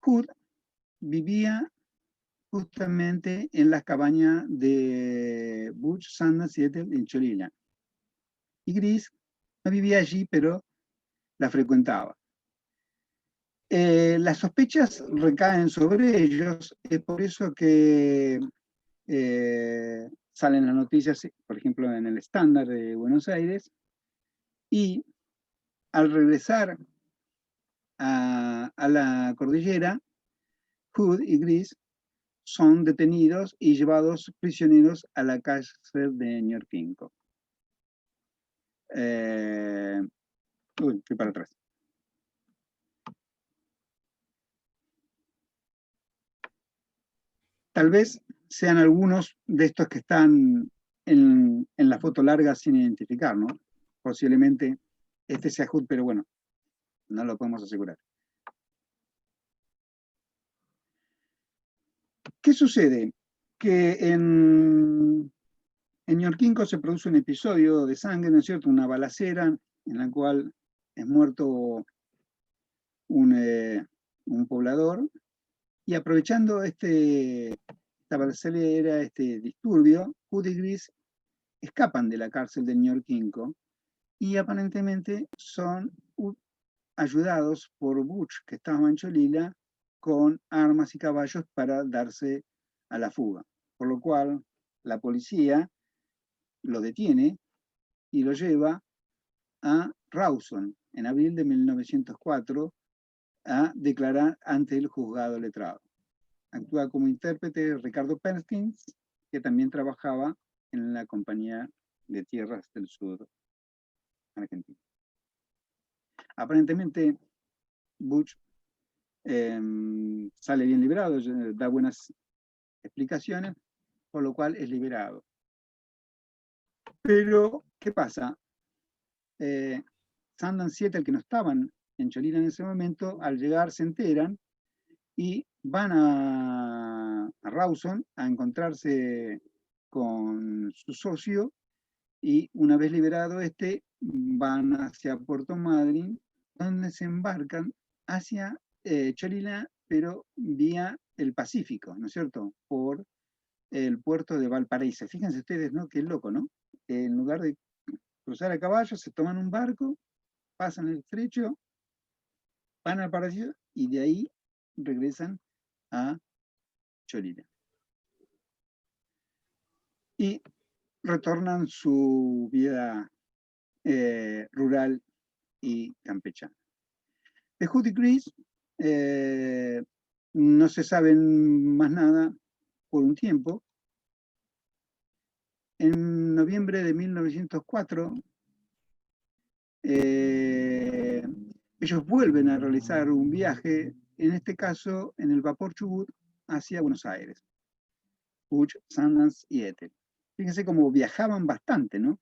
Hood vivía justamente en las cabañas de Butch Sanders y Ethel en Cholila. Y Gris no vivía allí, pero la frecuentaba. Las sospechas recaen sobre ellos, es por eso que salen las noticias, por ejemplo, en el Estándar de Buenos Aires, y al regresar a la cordillera, Hood y Gris son detenidos y llevados prisioneros a la cárcel de Ñorquinco. Fui para atrás. Tal vez sean algunos de estos que están en la foto larga sin identificar, ¿no? Posiblemente este sea Hood, pero bueno, no lo podemos asegurar. ¿Qué sucede? Que en Ñorquinco se produce un episodio de sangre, ¿no es cierto? Una balacera en la cual es muerto un poblador, y aprovechando esta balacera, este disturbio, Hood y Gris escapan de la cárcel de Ñorquinco y aparentemente son ayudados por Butch, que estaba en Cholila, con armas y caballos para darse a la fuga. Por lo cual la policía lo detiene y lo lleva a Rawson en abril de 1904 a declarar ante el juzgado letrado. Actúa como intérprete Ricardo Perkins, que también trabajaba en la Compañía de Tierras del Sur argentina. Aparentemente, Butch sale bien librado, da buenas explicaciones, por lo cual es liberado. Pero, ¿qué pasa? Sundance 7, el que no estaban en Cholila en ese momento, al llegar se enteran y van a Rawson a encontrarse con su socio, y una vez liberado van hacia Puerto Madryn, donde se embarcan hacia Cholila, pero vía el Pacífico, ¿no es cierto? Por el puerto de Valparaíso. Fíjense ustedes, ¿no? Qué loco, ¿no? En lugar de cruzar a caballo, se toman un barco, pasan el estrecho, van al Paraíso y de ahí regresan a Cholila. Y retornan su vida rural y campechana. De Hood y Gris no se sabe más nada por un tiempo. En noviembre de 1904, ellos vuelven a realizar un viaje, en este caso en el vapor Chubut, hacia Buenos Aires. Butch, Sundance y Ethel. Fíjense cómo viajaban bastante, ¿no?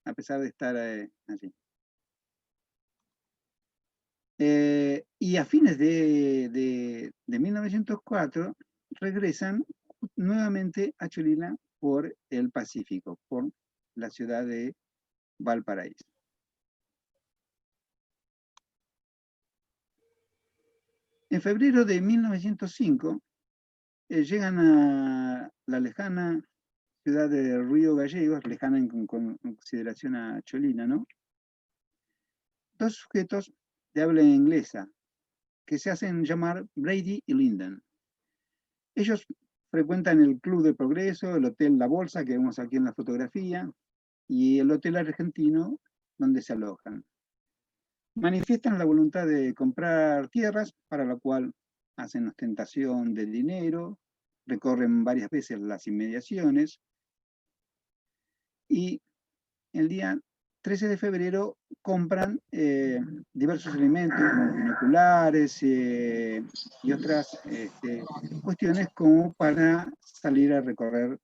A pesar de estar allí. Y a fines de 1904 regresan nuevamente a Cholila por el Pacífico, por la ciudad de Valparaíso. En febrero de 1905 llegan a la lejana ciudad de Río Gallegos, lejana en consideración a Cholila, ¿no? Dos sujetos de habla inglesa que se hacen llamar Brady y Linden. Ellos frecuentan el Club de Progreso, el Hotel La Bolsa, que vemos aquí en la fotografía, y el hotel argentino donde se alojan. Manifiestan la voluntad de comprar tierras, para la cual hacen ostentación de dinero, recorren varias veces las inmediaciones y el día 13 de febrero compran diversos elementos como binoculares y otras cuestiones como para salir a recorrer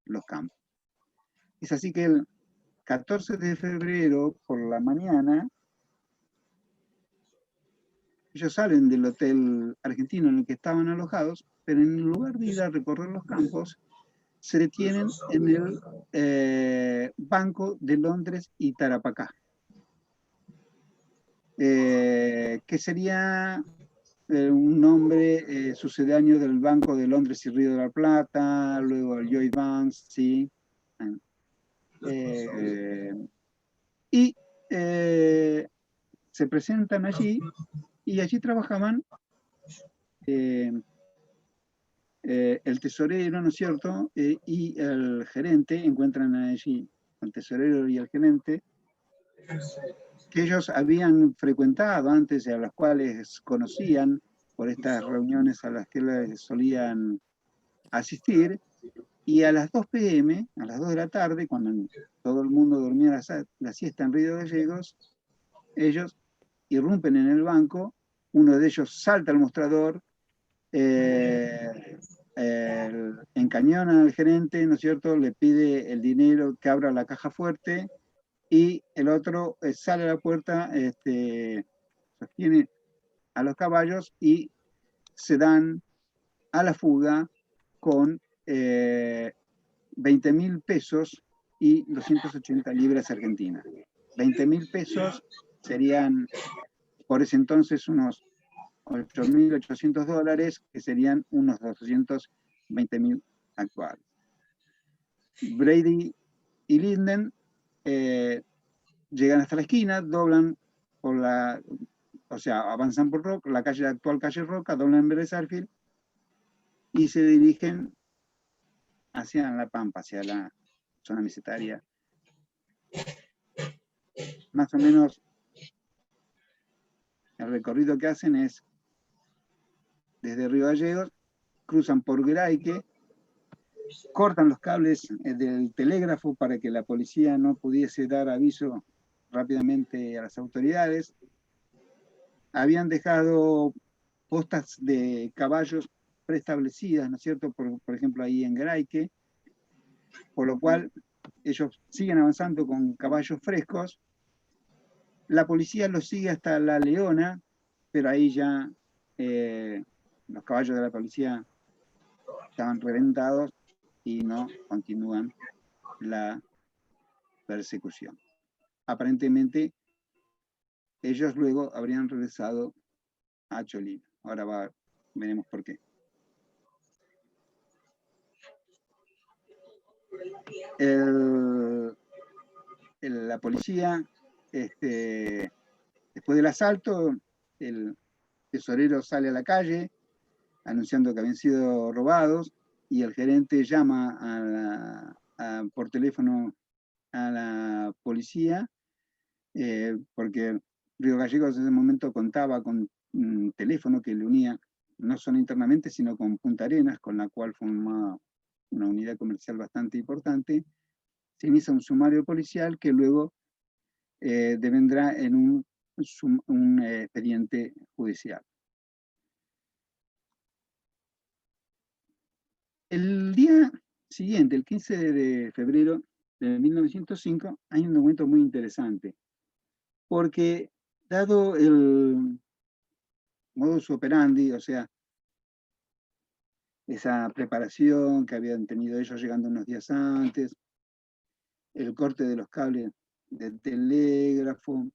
los campos. Es así que el 14 de febrero por la mañana ellos salen del hotel argentino en el que estaban alojados, pero en lugar de ir a recorrer los campos, se detienen en el Banco de Londres y Tarapacá, que sería un nombre sucedáneo del Banco de Londres y Río de la Plata, luego el Lloyd Banks, ¿sí? Y se presentan allí, y allí trabajaban el tesorero, ¿no es cierto? Y el gerente. Encuentran allí al tesorero y al gerente, que ellos habían frecuentado antes y a las cuales conocían por estas reuniones a las que les solían asistir, y a las 2 p.m., a las 2 de la tarde, cuando todo el mundo dormía la siesta en Río Gallegos, ellos irrumpen en el banco, uno de ellos salta al mostrador, encañona al gerente, ¿no es cierto?, le pide el dinero, que abra la caja fuerte, y el otro sale a la puerta, sostiene a los caballos y se dan a la fuga con 20.000 pesos y 280 libras argentinas. 20.000 pesos serían por ese entonces unos 8.800 dólares, que serían unos 220.000 actuales. Brady y Linden llegan hasta la esquina, doblan por avanzan por Roca, la actual calle Roca, doblan en Beresarfield y se dirigen hacia La Pampa, hacia la zona mesetaria. Más o menos el recorrido que hacen es desde Río Gallegos, cruzan por Graique, cortan los cables del telégrafo para que la policía no pudiese dar aviso rápidamente a las autoridades. Habían dejado postas de caballos preestablecidas, ¿no es cierto?, por ejemplo, ahí en Graique, por lo cual ellos siguen avanzando con caballos frescos. La policía los sigue hasta La Leona, pero ahí ya los caballos de la policía estaban reventados y no continúan la persecución. Aparentemente, ellos luego habrían regresado a Cholina. Ahora veremos por qué. La policía, después del asalto, el tesorero sale a la calle anunciando que habían sido robados, y el gerente llama por teléfono a la policía, porque Río Gallegos en ese momento contaba con un teléfono que le unía no solo internamente, sino con Punta Arenas, con la cual formaba una unidad comercial bastante importante. Se inicia un sumario policial que luego devendrá en un expediente judicial. El día siguiente, el 15 de febrero de 1905, hay un documento muy interesante, porque dado el modus operandi, o sea, esa preparación que habían tenido ellos llegando unos días antes, el corte de los cables del telégrafo,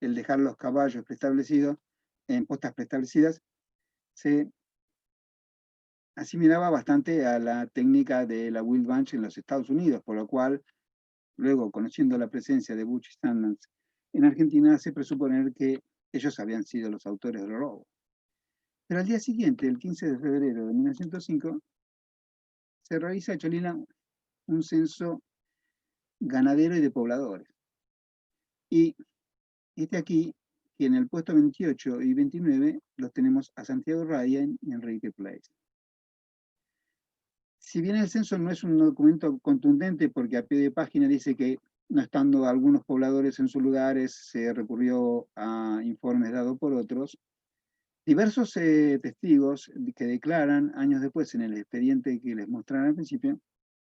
el dejar los caballos preestablecidos en postas preestablecidas, se asimilaba bastante a la técnica de la Wild Bunch en los Estados Unidos, por lo cual, luego, conociendo la presencia de Butch y Sundance en Argentina, se presupone que ellos habían sido los autores del robo. Pero al día siguiente, el 15 de febrero de 1905, se realiza en Cholina un censo ganadero y de pobladores. Y aquí que en el puesto 28 y 29 los tenemos a Santiago Ryan y Enrique Place. Si bien el censo no es un documento contundente porque a pie de página dice que no estando algunos pobladores en sus lugares se recurrió a informes dados por otros, diversos testigos que declaran años después en el expediente que les mostraron al principio,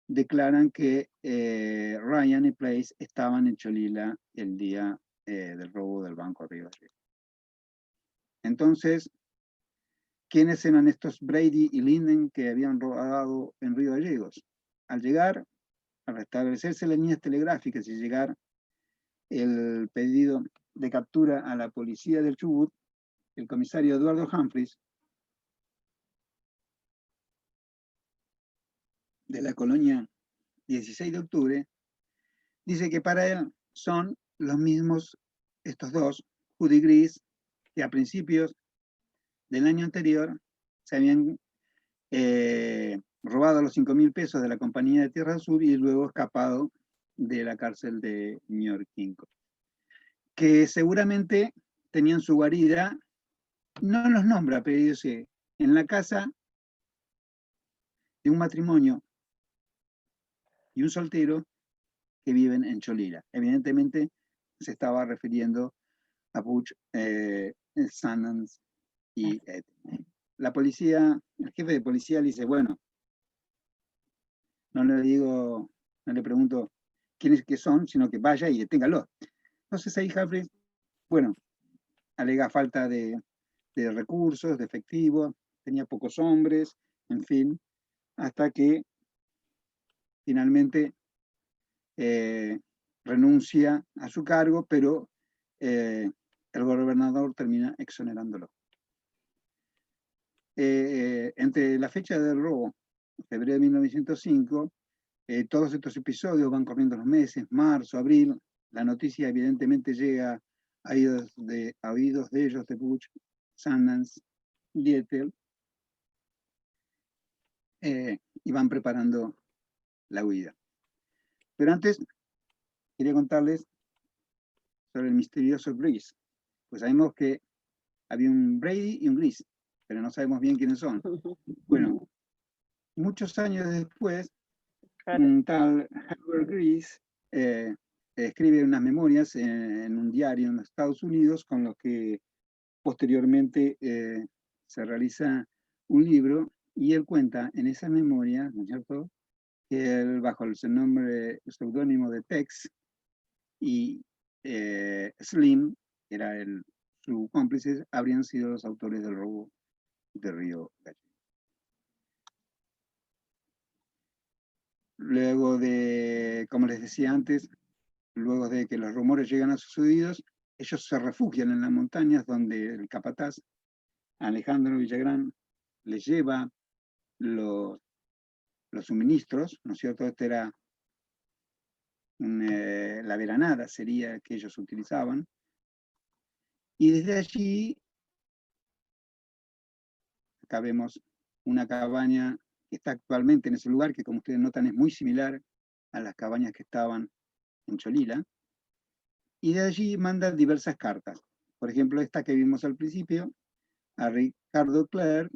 declaran que Ryan y Place estaban en Cholila el día del robo del Banco Río Gallegos. Entonces, ¿quiénes eran estos Brady y Linden que habían robado en Río Gallegos? Al llegar, al restablecerse las líneas telegráficas y llegar el pedido de captura a la policía del Chubut, el comisario Eduardo Humphreys, de la colonia 16 de octubre, dice que para él son los mismos estos dos, Judy Gris, que a principios del año anterior se habían robado los 5.000 pesos de la compañía de Tierra del Sur y luego escapado de la cárcel de Ñorquinco. Que seguramente tenían su guarida, no los nombra, pero dice, en la casa de un matrimonio y un soltero que viven en Cholila. Evidentemente se estaba refiriendo a Butch Sanders y Ed. La policía, el jefe de policía le dice, bueno, no le pregunto quiénes que son, sino que vaya y deténgalo. Entonces ahí Humphreys, bueno, alega falta de recursos, de efectivo, tenía pocos hombres, en fin, hasta que finalmente renuncia a su cargo, pero el gobernador termina exonerándolo. Entre la fecha del robo, febrero de 1905, todos estos episodios van corriendo los meses, marzo, abril, la noticia evidentemente llega a oídos de ellos, de Butch, Sanders, Dietel, y van preparando la huida. Pero antes, quería contarles sobre el misterioso Gris. Pues sabemos que había un Brady y un Gris, pero no sabemos bien quiénes son. Bueno, muchos años después, un tal Herbert Gris escribe unas memorias en un diario en los Estados Unidos, con los que posteriormente se realiza un libro, y él cuenta en esas memorias, ¿no es cierto?, que él, bajo el nombre seudónimo de Tex, y Slim, que era su cómplice, habrían sido los autores del robo de Río Gallegos. Luego de, como les decía antes, luego de que los rumores llegan a sus oídos, ellos se refugian en las montañas donde el capataz, Alejandro Villagrán, les lleva los suministros, ¿no es cierto? Esta era la veranada, sería que ellos utilizaban. Y desde allí, acá vemos una cabaña que está actualmente en ese lugar, que como ustedes notan es muy similar a las cabañas que estaban en Cholila, y de allí mandan diversas cartas. Por ejemplo, esta que vimos al principio, a Ricardo Clerc,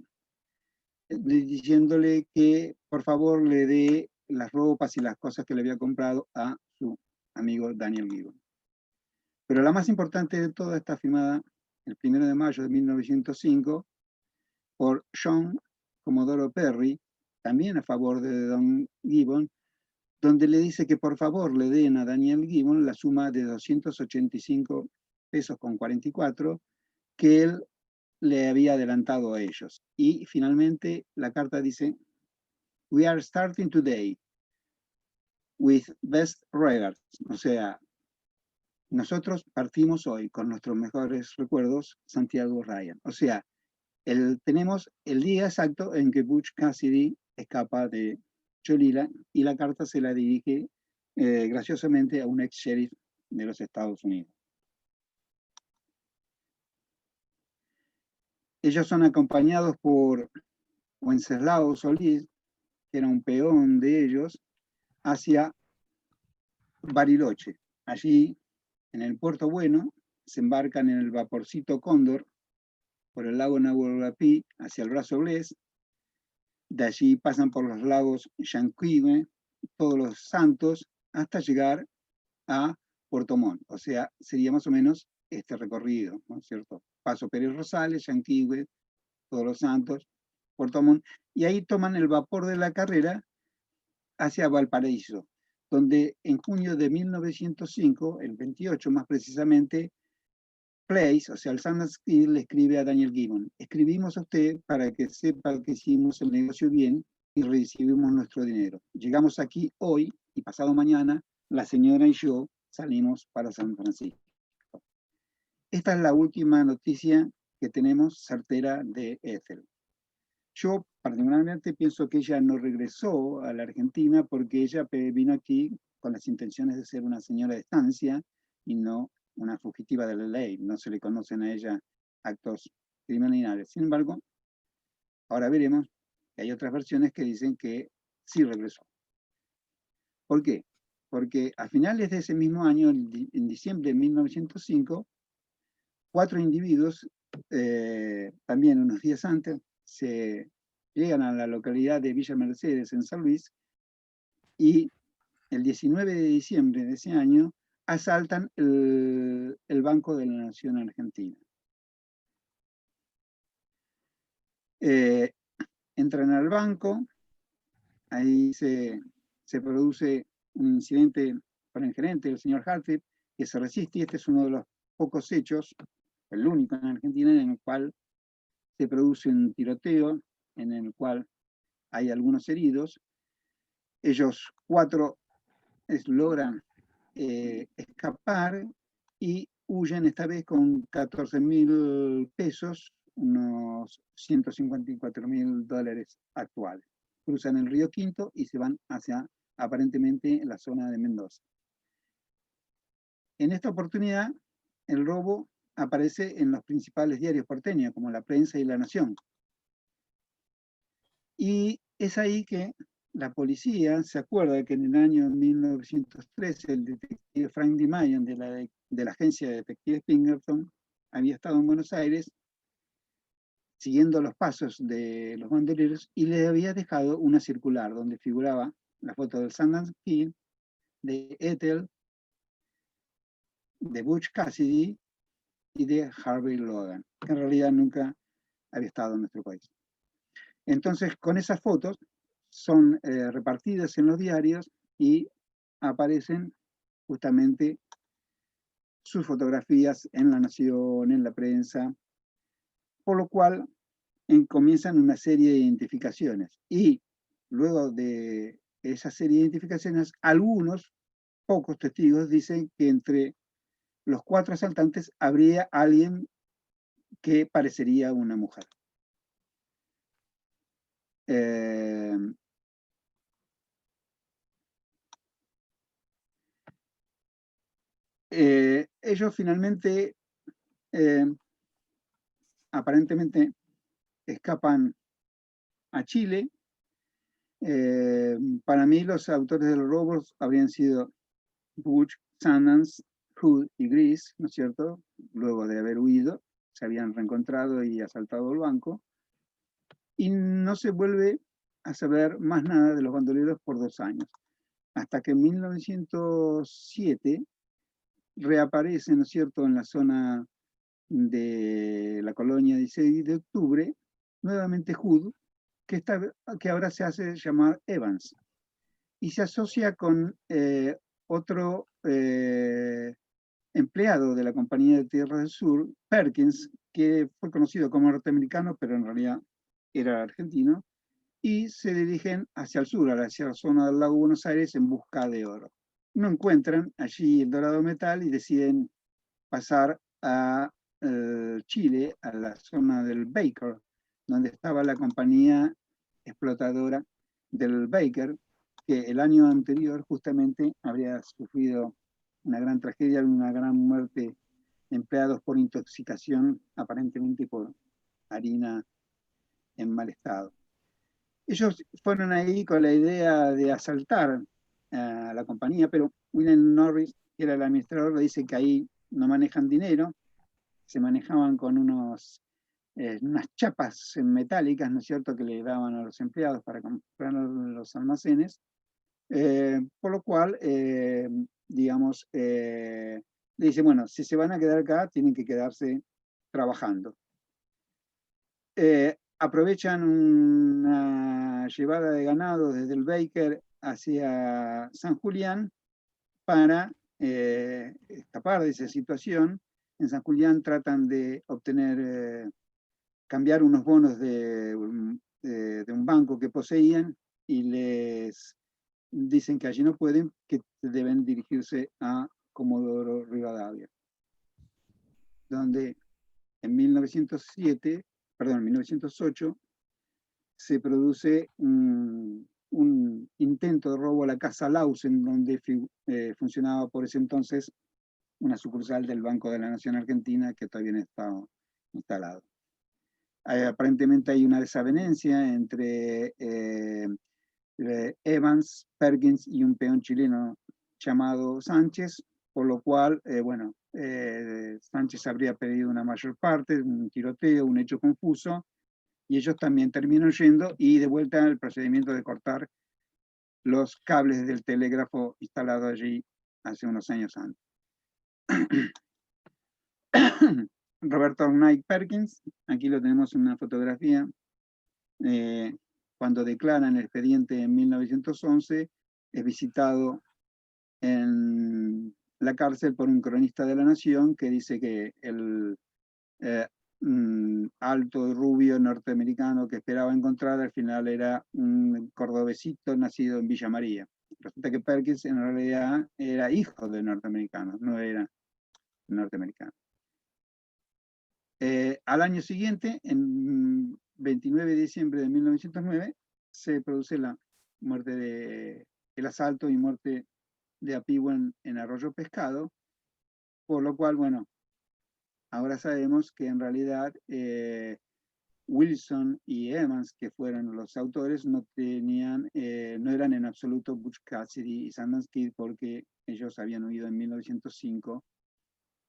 diciéndole que por favor le dé las ropas y las cosas que le había comprado a su amigo Daniel Gibbon. Pero la más importante de toda está firmada el 1 de mayo de 1905 por John Comodoro Perry, también a favor de Don Gibbon, donde le dice que por favor le den a Daniel Gibbon la suma de 285 pesos con 44 que él le había adelantado a ellos. Y finalmente la carta dice, "We are starting today with best regards", o sea, nosotros partimos hoy con nuestros mejores recuerdos, Santiago Ryan. O sea, tenemos el día exacto en que Butch Cassidy escapa de Cholila y la carta se la dirige graciosamente a un ex sheriff de los Estados Unidos. Ellos son acompañados por Wenceslao Solís, que era un peón de ellos, hacia Bariloche. Allí, en el Puerto Bueno, se embarcan en el vaporcito Cóndor por el lago Nahuelhuapi hacia el Brazo Blés. De allí pasan por los lagos Yanquihue, Todos los Santos, hasta llegar a Puerto Montt. O sea, sería más o menos este recorrido, ¿no es cierto? Paso Pérez Rosales, Yanquihue, Todos los Santos, Puerto Montt, y ahí toman el vapor de la carrera hacia Valparaíso, donde en junio de 1905, el 28 más precisamente, Place, o sea, el Sundance Kid, le escribe a Daniel Gibbon: escribimos a usted para que sepa que hicimos el negocio bien y recibimos nuestro dinero. Llegamos aquí hoy y pasado mañana, la señora y yo salimos para San Francisco. Esta es la última noticia que tenemos certera de Ethel. Yo particularmente pienso que ella no regresó a la Argentina porque ella vino aquí con las intenciones de ser una señora de estancia y no una fugitiva de la ley. No se le conocen a ella actos criminales. Sin embargo, ahora veremos que hay otras versiones que dicen que sí regresó. ¿Por qué? Porque a finales de ese mismo año, en diciembre de 1905, 4 individuos, también unos días antes, se llegan a la localidad de Villa Mercedes, en San Luis, y el 19 de diciembre de ese año asaltan el Banco de la Nación Argentina. Entran al banco, ahí se produce un incidente con el gerente, el señor Hartwig, que se resiste, y este es uno de los pocos hechos, el único en Argentina, en el cual se produce un tiroteo, en el cual hay algunos heridos. Ellos 4 logran escapar y huyen esta vez con 14.000 pesos, unos 154.000 dólares actuales. Cruzan el río Quinto y se van hacia, aparentemente, la zona de Mendoza. En esta oportunidad, el robo aparece en los principales diarios porteños, como La Prensa y La Nación. Y es ahí que la policía se acuerda que en el año 1913 el detective Frank D. Mayon de la agencia de detectives Pinkerton había estado en Buenos Aires siguiendo los pasos de los bandoleros y le había dejado una circular donde figuraba la foto del Sundance Kid, de Ethel, de Butch Cassidy y de Harvey Logan, que en realidad nunca había estado en nuestro país. Entonces, con esas fotos son repartidas en los diarios y aparecen justamente sus fotografías en La Nación, en La Prensa, por lo cual comienzan una serie de identificaciones. Y luego de esa serie de identificaciones, algunos pocos testigos dicen que entre los 4 asaltantes habría alguien que parecería una mujer. Ellos finalmente, aparentemente, escapan a Chile. Para mí, los autores de los robos habrían sido Butch, Sundance, Hood y Gris, ¿no es cierto? Luego de haber huido, se habían reencontrado y asaltado el banco. Y no se vuelve a saber más nada de los bandoleros por 2 años. Hasta que en 1907 reaparece, ¿no es cierto?, en la zona de la colonia 16 de octubre, nuevamente Hood, que ahora se hace llamar Evans, y se asocia con otro empleado de la Compañía de Tierras del Sur, Perkins, que fue conocido como norteamericano, pero en realidad era argentino, y se dirigen hacia el sur, hacia la zona del lago Buenos Aires, en busca de oro. No encuentran allí el dorado metal y deciden pasar a Chile, a la zona del Baker, donde estaba la compañía explotadora del Baker, que el año anterior justamente habría sufrido una gran tragedia, una gran muerte de empleados por intoxicación, aparentemente por harina en mal estado. Ellos fueron ahí con la idea de asaltar a la compañía, pero William Norris, que era el administrador, le dice que ahí no manejan dinero, se manejaban con unas chapas metálicas, ¿no es cierto?, que le daban a los empleados para comprar los almacenes, por lo cual, digamos, le dice, bueno, si se van a quedar acá, tienen que quedarse trabajando. Aprovechan una llevada de ganado desde el Baker hacia San Julián para escapar de esa situación. En San Julián tratan de obtener, cambiar unos bonos de un banco que poseían y les dicen que allí no pueden, que deben dirigirse a Comodoro Rivadavia, donde en 1908 se produce un intento de robo a la Casa Lausen, donde funcionaba por ese entonces una sucursal del Banco de la Nación Argentina que todavía no estaba instalado. Aparentemente hay una desavenencia entre Evans, Perkins y un peón chileno llamado Sánchez, por lo cual, bueno, Sánchez habría pedido una mayor parte, un tiroteo, un hecho confuso, y ellos también terminan yendo y de vuelta al procedimiento de cortar los cables del telégrafo instalado allí hace unos años antes. Roberto Knight Perkins, aquí lo tenemos en una fotografía, cuando declaran el expediente en 1911, es visitado en la cárcel por un cronista de la Nación que dice que el alto y rubio norteamericano que esperaba encontrar al final era un cordobesito nacido en Villa María. Resulta que Perkins en realidad era hijo de norteamericanos, no era norteamericano. Al año siguiente, en 29 de diciembre de 1909, se produce la muerte el asalto y muerte de Apigüe en Arroyo Pescado, por lo cual, bueno, ahora sabemos que en realidad Wilson y Evans, que fueron los autores, no eran en absoluto Butch Cassidy y Sundance Kid, porque ellos habían huido en 1905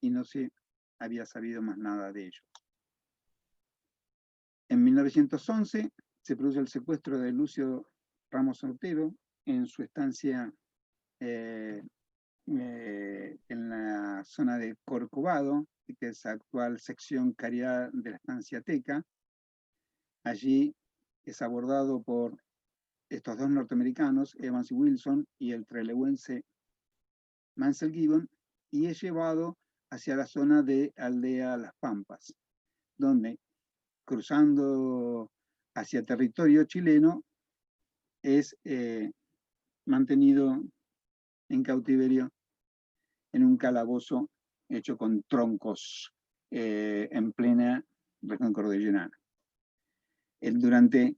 y no se había sabido más nada de ellos. En 1911 se produce el secuestro de Lucio Ramos Otero en su estancia en la zona de Corcovado, que es la actual sección Caridad de la estancia Teca. Allí es abordado por estos dos norteamericanos, Evans y Wilson, y el trelewense Mansell Gibbon, y es llevado hacia la zona de Aldea Las Pampas, donde, cruzando hacia territorio chileno, es mantenido en cautiverio en un calabozo hecho con troncos en plena región cordillerana. Durante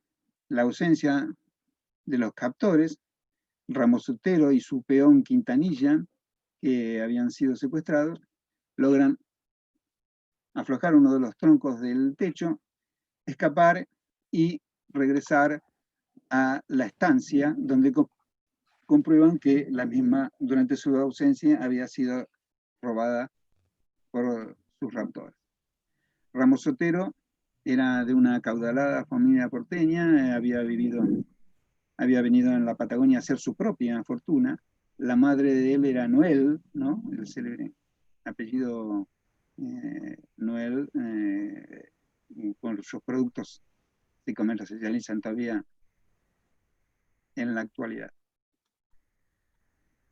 la ausencia de los captores, Ramos Otero y su peón Quintanilla, que habían sido secuestrados, logran aflojar uno de los troncos del techo, escapar y regresar a la estancia, donde comprueban que la misma, durante su ausencia, había sido robada por sus raptores. Ramos Otero era de una acaudalada familia porteña, había venido en la Patagonia a hacer su propia fortuna. La madre de él era Noel, ¿no? El célebre apellido Noel, con sus productos se comercializan todavía en la actualidad.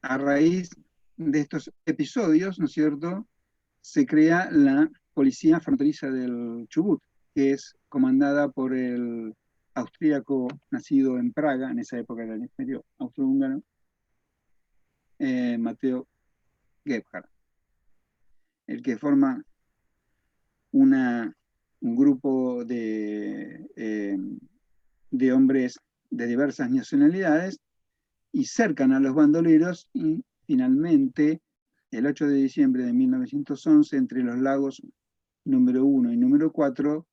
A raíz de estos episodios, ¿no es cierto?, se crea la Policía Fronteriza del Chubut, que es comandada por el austríaco nacido en Praga, en esa época del Imperio Austrohúngaro, Mateo Gebhardt, el que forma un grupo de hombres de diversas nacionalidades y cercan a los bandoleros y finalmente el 8 de diciembre de 1911 entre los lagos número 1 y número 4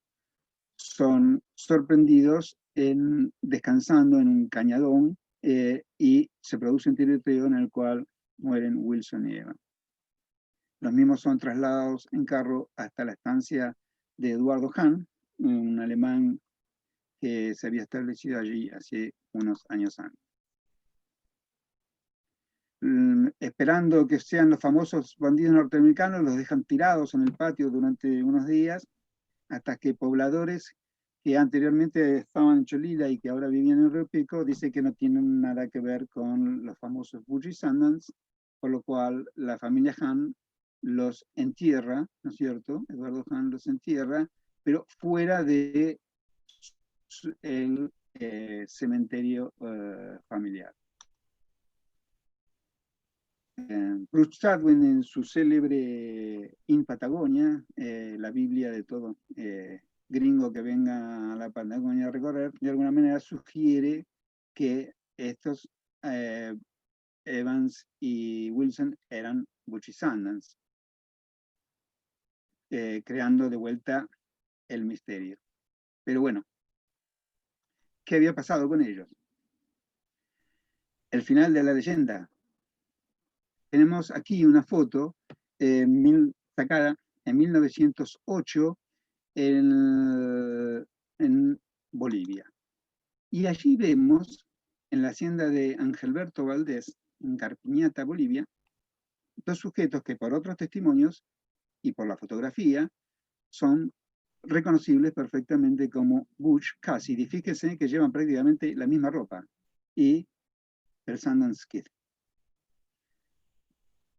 son sorprendidos descansando en un cañadón y se produce un tiroteo en el cual mueren Wilson y Evans. Los mismos son trasladados en carro hasta la estancia de Eduardo Hahn, un alemán que se había establecido allí hace unos años antes. Esperando que sean los famosos bandidos norteamericanos, los dejan tirados en el patio durante unos días, hasta que pobladores que anteriormente estaban en Cholila y que ahora vivían en Río Pico, dicen que no tienen nada que ver con los famosos Butch y Sundance, por lo cual la familia Hahn los entierra, ¿no es cierto? Eduardo Hahn los entierra, pero fuera de el cementerio familiar. Bruce Chatwin, en su célebre In Patagonia, la Biblia de todo gringo que venga a la Patagonia a recorrer, de alguna manera sugiere que estos Evans y Wilson eran Butch y Sundance, creando de vuelta el misterio. Pero bueno, ¿qué había pasado con ellos? El final de la leyenda. Tenemos aquí una foto sacada en 1908 en Bolivia. Y allí vemos, en la hacienda de Angelberto Valdés, en Carpiñata, Bolivia, dos sujetos que por otros testimonios y por la fotografía son reconocibles perfectamente como Butch Cassidy. Fíjense que llevan prácticamente la misma ropa y el Sundance Kid.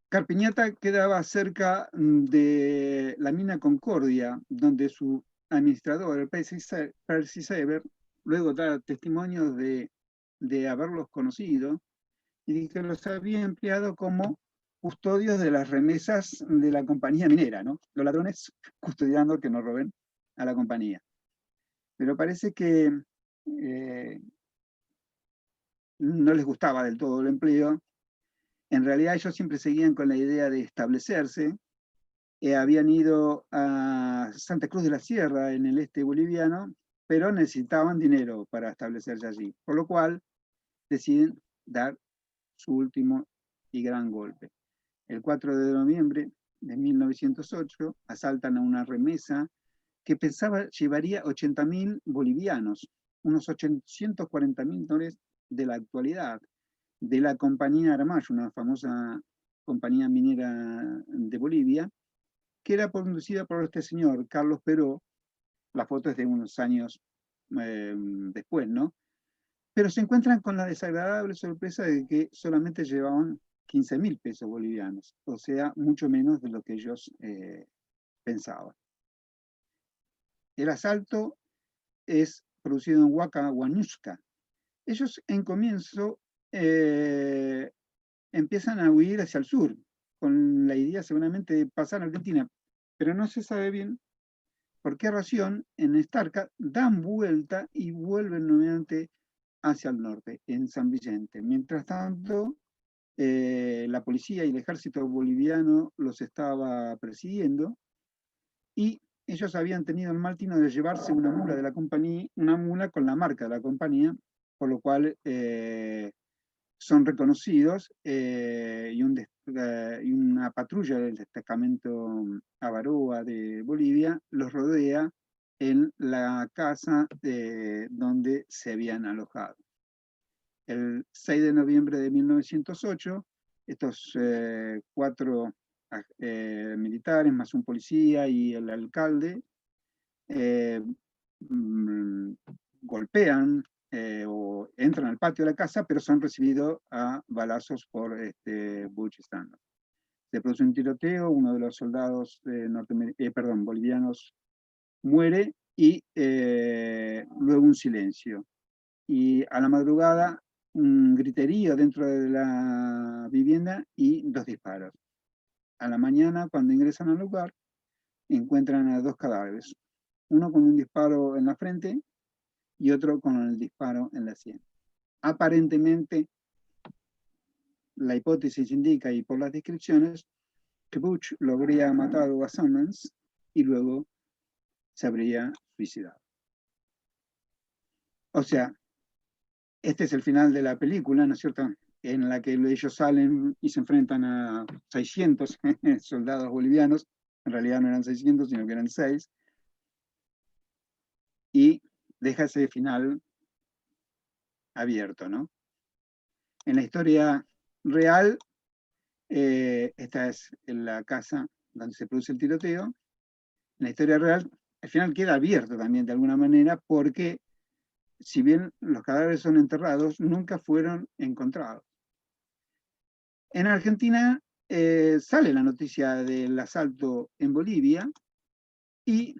Carpiñata quedaba cerca de la mina Concordia, donde su administrador, el Percy Sever, luego da testimonios de haberlos conocido y que los había empleado como custodios de las remesas de la compañía minera, ¿no? Los ladrones custodiando que no roben a la compañía. Pero parece que no les gustaba del todo el empleo. En realidad ellos siempre seguían con la idea de establecerse. Habían ido a Santa Cruz de la Sierra, en el este boliviano, pero necesitaban dinero para establecerse allí, por lo cual deciden dar su último y gran golpe. El 4 de noviembre de 1908 asaltan a una remesa que pensaba llevaría 80.000 bolivianos, unos 840.000 dólares de la actualidad, de la compañía Aramayo, una famosa compañía minera de Bolivia, que era conducida por este señor, Carlos Peró. La foto es de unos años después, ¿no? Pero se encuentran con la desagradable sorpresa de que solamente llevaban 15.000 pesos bolivianos, o sea, mucho menos de lo que ellos pensaban. El asalto es producido en Huaca, Huañusca. Ellos en comienzo empiezan a huir hacia el sur, con la idea seguramente de pasar a Argentina, pero no se sabe bien por qué razón en Estarca dan vuelta y vuelven nuevamente hacia el norte, en San Vicente. Mientras tanto, la policía y el ejército boliviano los estaba persiguiendo y ellos habían tenido el mal tino de llevarse una mula de la compañía, una mula con la marca de la compañía, por lo cual son reconocidos y una patrulla del destacamento Avaroa de Bolivia los rodea en la casa donde se habían alojado. El 6 de noviembre de 1908, estos 4 militares, más un policía y el alcalde, golpean o entran al patio de la casa, pero son recibidos a balazos por Butch y Sundance. Se produce un tiroteo, uno de los soldados bolivianos muere y luego un silencio. Y a la madrugada, un griterío dentro de la vivienda y 2 disparos. A la mañana, cuando ingresan al lugar, encuentran a 2 cadáveres, uno con un disparo en la frente y otro con el disparo en la sien. Aparentemente, la hipótesis indica, y por las descripciones, que Butch lo habría matado a Sundance y luego se habría suicidado. O sea, Este es el final de la película, ¿no es cierto?, en la que ellos salen y se enfrentan a 600 soldados bolivianos. En realidad no eran 600, sino que eran 6. Y deja ese final abierto, ¿no? En la historia real, esta es la casa donde se produce el tiroteo. En la historia real, el final queda abierto también de alguna manera, porque si bien los cadáveres son enterrados, nunca fueron encontrados. En Argentina sale la noticia del asalto en Bolivia, y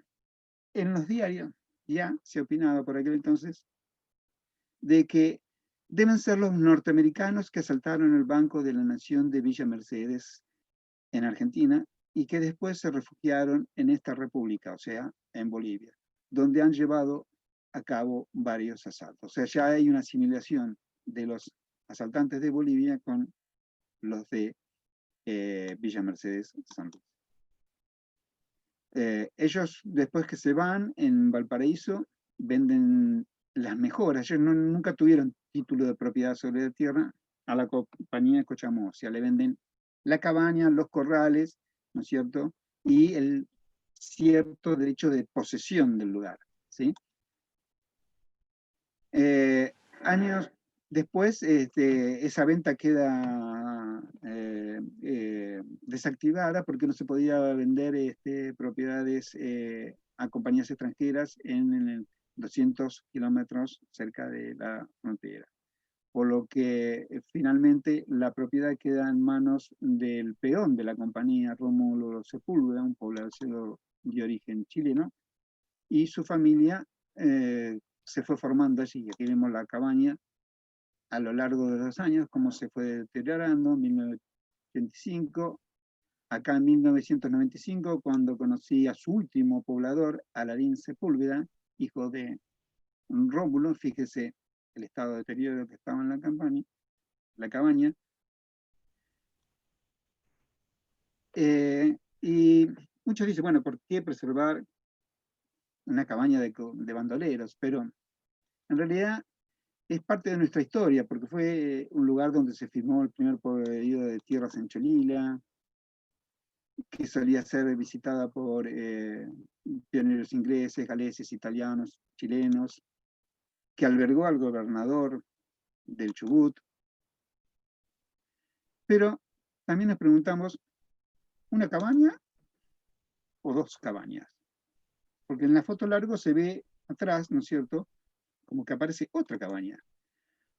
en los diarios ya se opinaba por aquel entonces de que deben ser los norteamericanos que asaltaron el Banco de la Nación de Villa Mercedes en Argentina y que después se refugiaron en esta república, o sea, en Bolivia, donde han llevado a cabo varios asaltos. O sea, ya hay una asimilación de los asaltantes de Bolivia con los de Villa Mercedes San Luis. Ellos, después que se van en Valparaíso, venden las mejoras. Ellos nunca tuvieron título de propiedad sobre la tierra a la compañía de Cochamó. O sea, le venden la cabaña, los corrales, ¿no es cierto?, y el cierto derecho de posesión del lugar, ¿sí? Años después, esa venta queda desactivada porque no se podía vender propiedades a compañías extranjeras en 200 kilómetros cerca de la frontera. Por lo que finalmente la propiedad queda en manos del peón de la compañía, Rómulo Sepúlveda, un poblador de origen chileno, y su familia se fue formando allí. Aquí vemos la cabaña a lo largo de los años, cómo se fue deteriorando. En 1985, acá en 1995, cuando conocí a su último poblador, Aladín Sepúlveda, hijo de Rómulo, fíjese el estado de deterioro que estaba en la cabaña. Y muchos dicen, bueno, ¿por qué preservar una cabaña de bandoleros? Pero en realidad es parte de nuestra historia, porque fue un lugar donde se firmó el primer pedido de tierras en Cholila, que solía ser visitada por pioneros ingleses, galeses, italianos, chilenos, que albergó al gobernador del Chubut. Pero también nos preguntamos, ¿una cabaña o dos cabañas? Porque en la foto largo se ve atrás, ¿no es cierto?, como que aparece otra cabaña.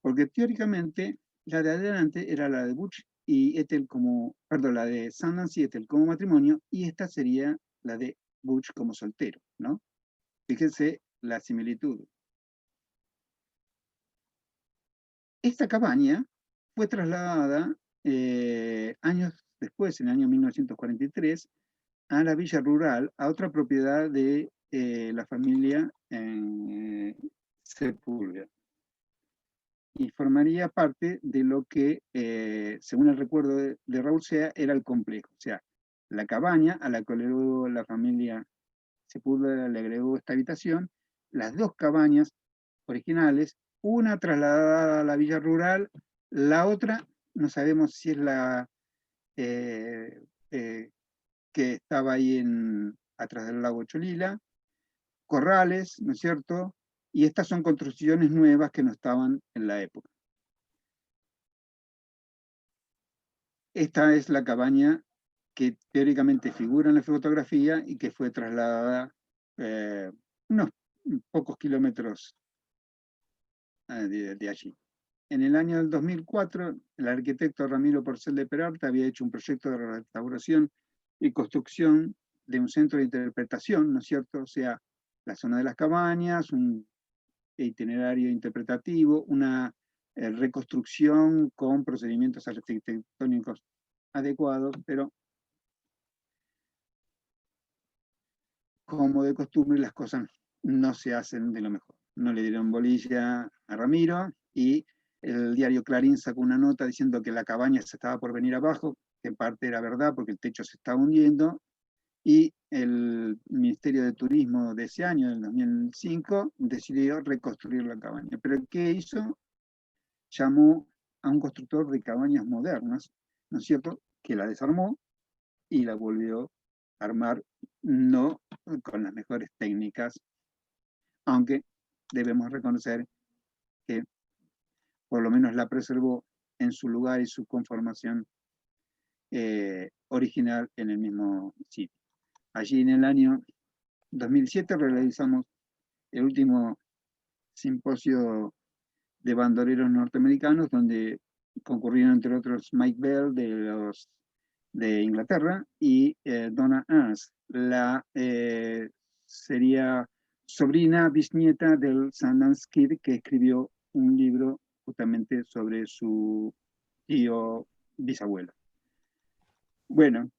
Porque teóricamente la de adelante era la de Butch y Ethel como, perdón, la de Sundance y Ethel como matrimonio, y esta sería la de Butch como soltero, ¿no? Fíjense la similitud. Esta cabaña fue trasladada años después, en el año 1943, a la villa rural, a otra propiedad de la familia Sepúlveda. Y formaría parte de lo que, según el recuerdo de Raúl Sea, era el complejo. O sea, la cabaña a la que agregó la familia Sepúlveda, le agregó esta habitación, las dos cabañas originales, una trasladada a la villa rural, la otra, no sabemos si es la que estaba ahí atrás del lago Cholila, corrales, ¿no es cierto? Y estas son construcciones nuevas que no estaban en la época. Esta es la cabaña que teóricamente figura en la fotografía y que fue trasladada unos pocos kilómetros de allí. En el año del 2004, el arquitecto Ramiro Porcel de Peralta había hecho un proyecto de restauración y construcción de un centro de interpretación, ¿no es cierto? O sea, la zona de las cabañas, un itinerario interpretativo, una reconstrucción con procedimientos arquitectónicos adecuados, pero como de costumbre las cosas no se hacen de lo mejor. No le dieron bolilla a Ramiro y el diario Clarín sacó una nota diciendo que la cabaña se estaba por venir abajo, que en parte era verdad porque el techo se estaba hundiendo, y el Ministerio de Turismo de ese año, del 2005, decidió reconstruir la cabaña. ¿Pero qué hizo? llamó a un constructor de cabañas modernas, ¿no es cierto?, que la desarmó y la volvió a armar, no con las mejores técnicas, aunque debemos reconocer que por lo menos la preservó en su lugar y su conformación original en el mismo sitio. Allí en el año 2007 realizamos el último simposio de bandoleros norteamericanos, donde concurrieron entre otros Mike Bell de Inglaterra y Donna Ernst, la sería sobrina bisnieta del Sundance Kid, que escribió un libro justamente sobre su tío bisabuelo. Bueno,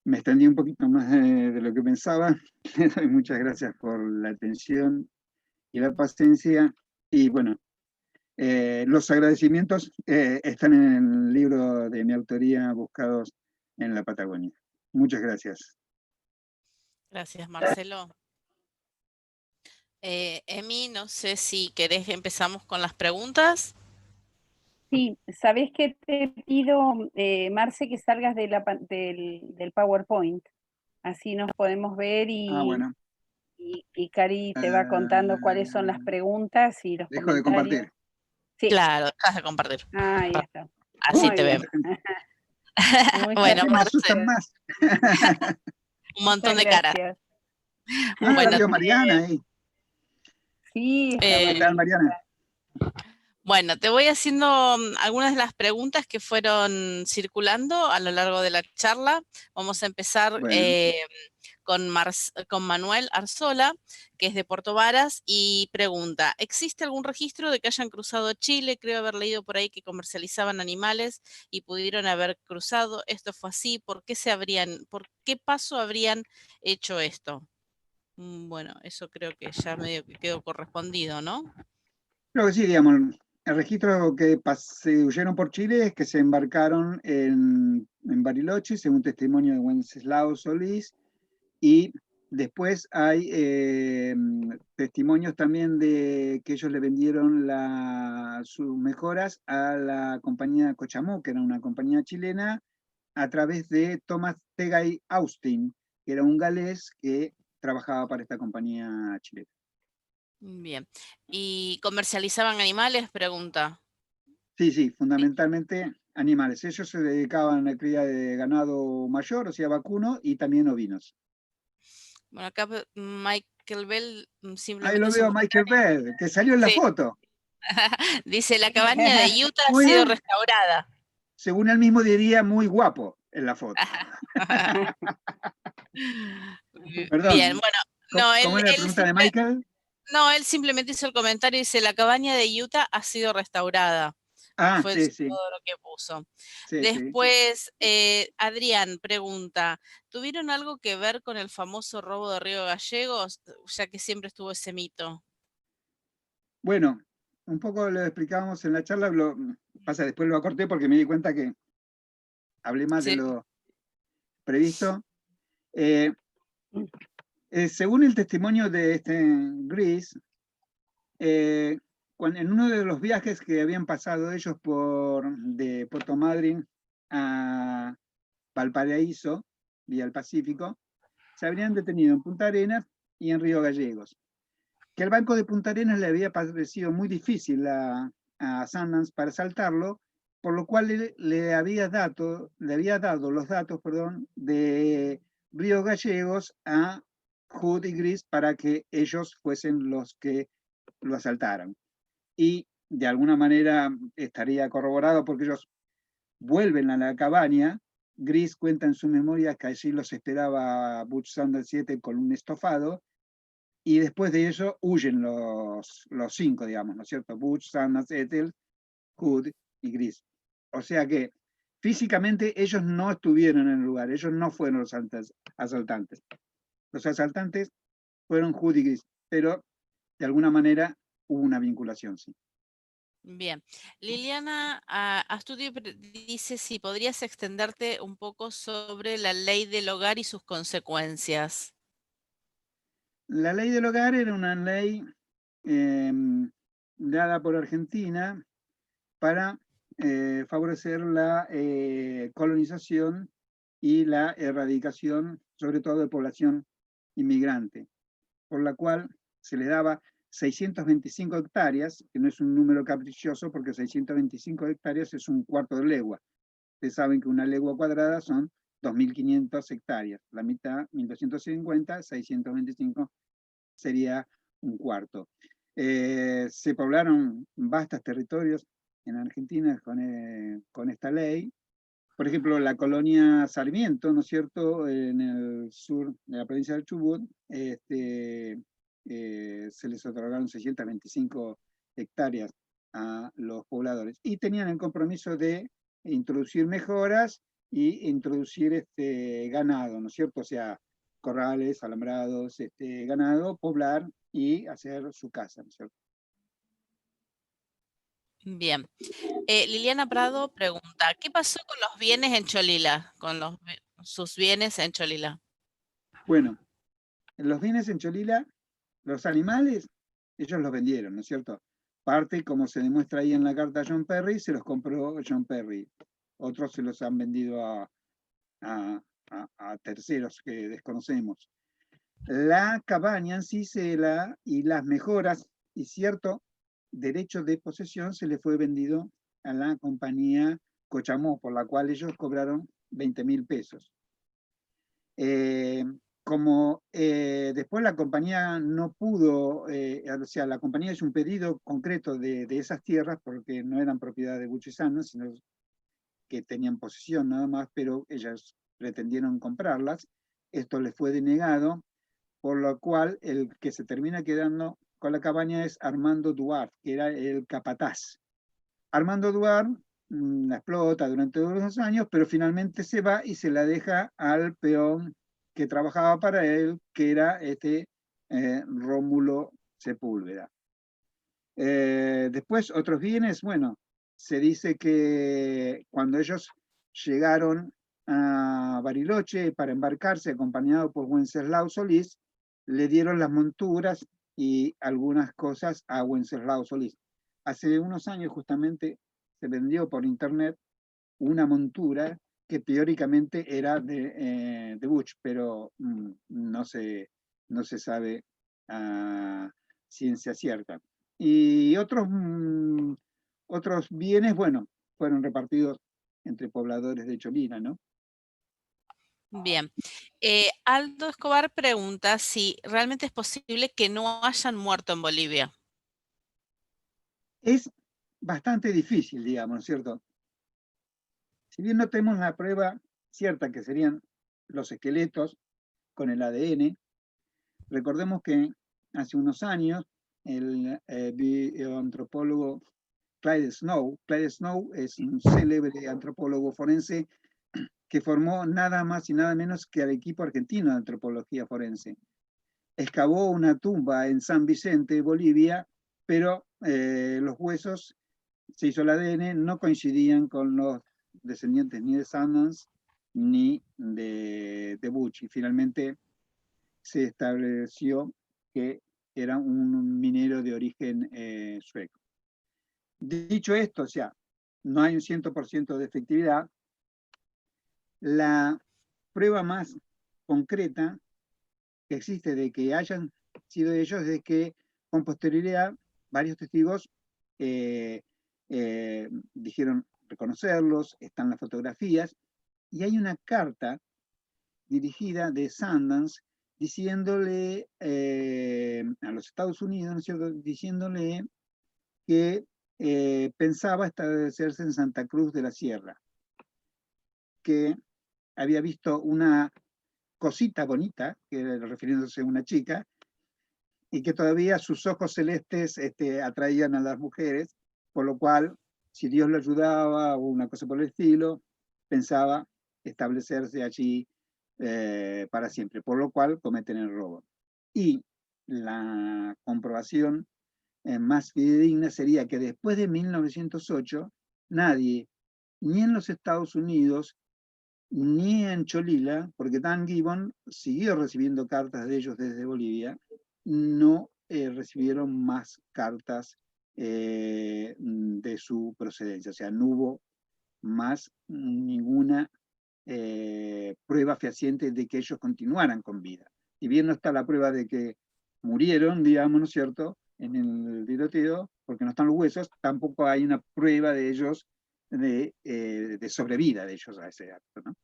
me extendí un poquito más de lo que pensaba. Les doy muchas gracias por la atención y la paciencia. Y bueno, los agradecimientos están en el libro de mi autoría, Buscados en la Patagonia. Muchas gracias. Gracias, Marcelo. Emi, no sé si querés empezamos con las preguntas. Sí, ¿sabés qué te pido, Marce, que salgas de del PowerPoint? Así nos podemos ver Bueno. y Cari te va contando cuáles son las preguntas y los Dejo de comentarios. compartir. Sí. Claro, dejas de compartir. Ahí está. Así Muy te bien. vemos. Bueno, Me asustan más. Un montón de caras. Bueno, Bueno, Mariana ahí. Sí, ¿Qué tal, Mariana? Bueno, te voy haciendo algunas de las preguntas que fueron circulando a lo largo de la charla. Vamos a empezar con Manuel Arzola, que es de Puerto Varas, y pregunta, ¿existe algún registro de que hayan cruzado Chile? Creo haber leído por ahí que comercializaban animales y pudieron haber cruzado. ¿Esto fue así? ¿Por qué paso habrían hecho esto? Bueno, eso creo que ya medio que quedó correspondido, ¿no? Creo que sí, digamos, el registro que se huyeron por Chile es que se embarcaron en Bariloche, según testimonio de Wenceslao Solís, y después hay testimonios también de que ellos le vendieron sus mejoras a la compañía Cochamó, que era una compañía chilena, a través de Thomas Tegay Austin, que era un galés que trabajaba para esta compañía chilena. Bien. ¿Y comercializaban animales? Pregunta. Sí, fundamentalmente animales. Ellos se dedicaban a la cría de ganado mayor, o sea, vacuno, y también ovinos. Bueno, acá Michael Bell Ahí simplemente lo hizo veo un Michael comentario. Bell, que salió en la Sí. foto. Dice, la cabaña de Utah ha Muy sido bien. restaurada. Según él mismo diría, muy guapo en la foto. Perdón. Bien, bueno, no, ¿Cómo era la pregunta de Michael? No, él simplemente hizo el comentario y dice, la cabaña de Utah ha sido restaurada. Fue Sí. todo lo que puso. Sí. Después, Adrián pregunta, ¿tuvieron algo que ver con el famoso robo de Río Gallegos? Ya que siempre estuvo ese mito. Bueno, un poco lo explicábamos en la charla, después lo acorté porque me di cuenta que hablé más de lo previsto. Según el testimonio de Gris, en uno de los viajes que habían pasado ellos de Puerto Madryn a Valparaíso, vía el Pacífico, se habrían detenido en Punta Arenas y en Río Gallegos. Que el banco de Punta Arenas le había parecido muy difícil a Sundance para saltarlo, por lo cual le había dado los datos de Río Gallegos a Hood y Gris para que ellos fuesen los que lo asaltaran. Y de alguna manera estaría corroborado porque ellos vuelven a la cabaña. Gris cuenta en su memoria que allí los esperaba Butch Sanders 7 con un estofado, y después de eso huyen los 5, digamos, ¿no es cierto? Butch, Sanders, Ethel, Hood y Gris. O sea que físicamente ellos no estuvieron en el lugar, ellos no fueron los asaltantes. Los asaltantes fueron Hood y Gris, pero de alguna manera hubo una vinculación, sí. Bien. Liliana Astudio dice si podrías extenderte un poco sobre la ley del hogar y sus consecuencias. La ley del hogar era una ley dada por Argentina para favorecer la colonización y la erradicación, sobre todo de población inmigrante, por la cual se le daba 625 hectáreas, que no es un número caprichoso porque 625 hectáreas es un cuarto de legua. Ustedes saben que una legua cuadrada son 2.500 hectáreas, la mitad, 1.250, 625 sería un cuarto. Se poblaron vastos territorios en Argentina con esta ley. Por ejemplo, la colonia Sarmiento, ¿no es cierto?, en el sur de la provincia del Chubut, se les otorgaron 625 hectáreas a los pobladores. Y tenían el compromiso de introducir mejoras y introducir ganado, ¿no es cierto? O sea, corrales, alambrados, ganado, poblar y hacer su casa, ¿no es cierto? Bien. Liliana Prado pregunta, ¿qué pasó con los bienes en Cholila? Sus bienes en Cholila. Bueno, los bienes en Cholila, los animales, ellos los vendieron, ¿no es cierto? Parte, como se demuestra ahí en la carta John Perry, se los compró John Perry. Otros se los han vendido a terceros que desconocemos. La cabaña en sí y las mejoras y cierto derecho de posesión se le fue vendido a la compañía Cochamó, por la cual ellos cobraron 20.000 pesos. Como después la compañía no pudo, o sea, la compañía hizo un pedido concreto de esas tierras porque no eran propiedad de Bucci Sanders, sino que tenían posesión nada más, pero ellas pretendieron comprarlas. Esto les fue denegado, por lo cual el que se termina quedando con la cabaña es Armando Duarte, que era el capataz. Armando Duarte la explota durante todos los años, pero finalmente se va y se la deja al peón que trabajaba para él, que era Rómulo Sepúlveda. Después, otros bienes, bueno, se dice que cuando ellos llegaron a Bariloche para embarcarse, acompañado por Wenceslao Solís, le dieron las monturas y algunas cosas a Wenceslao Solís. Hace unos años justamente se vendió por internet una montura que teóricamente era de Butch, pero no se sabe a ciencia cierta. Y otros bienes, bueno, fueron repartidos entre pobladores de Cholila, ¿no? Bien. Aldo Escobar pregunta si realmente es posible que no hayan muerto en Bolivia. Es bastante difícil, digamos, ¿no es cierto? Si bien no tenemos la prueba cierta que serían los esqueletos con el ADN, recordemos que hace unos años el bioantropólogo Clyde Snow es un célebre antropólogo forense que formó nada más y nada menos que al equipo argentino de antropología forense. Excavó una tumba en San Vicente, Bolivia, pero los huesos, se hizo el ADN, no coincidían con los descendientes ni de Sanders ni de Butch. Y finalmente se estableció que era un minero de origen sueco. Dicho esto, o sea, no hay un 100% de efectividad. La prueba más concreta que existe de que hayan sido ellos es que con posterioridad varios testigos dijeron reconocerlos, están las fotografías, y hay una carta dirigida de Sundance diciéndole a los Estados Unidos, ¿no es cierto?, diciéndole que pensaba establecerse en Santa Cruz de la Sierra, que había visto una cosita bonita, que refiriéndose a una chica, y que todavía sus ojos celestes atraían a las mujeres, por lo cual, si Dios lo ayudaba o una cosa por el estilo, pensaba establecerse allí para siempre, por lo cual cometen el robo. Y la comprobación más fidedigna sería que después de 1908, nadie, ni en los Estados Unidos, ni en Cholila, porque Dan Gibbon siguió recibiendo cartas de ellos desde Bolivia, no recibieron más cartas de su procedencia. O sea, no hubo más ninguna prueba fehaciente de que ellos continuaran con vida. Si bien no está la prueba de que murieron, digamos, ¿no es cierto?, en el tiroteo, porque no están los huesos, tampoco hay una prueba de ellos, de sobrevida de ellos a ese acto, ¿no?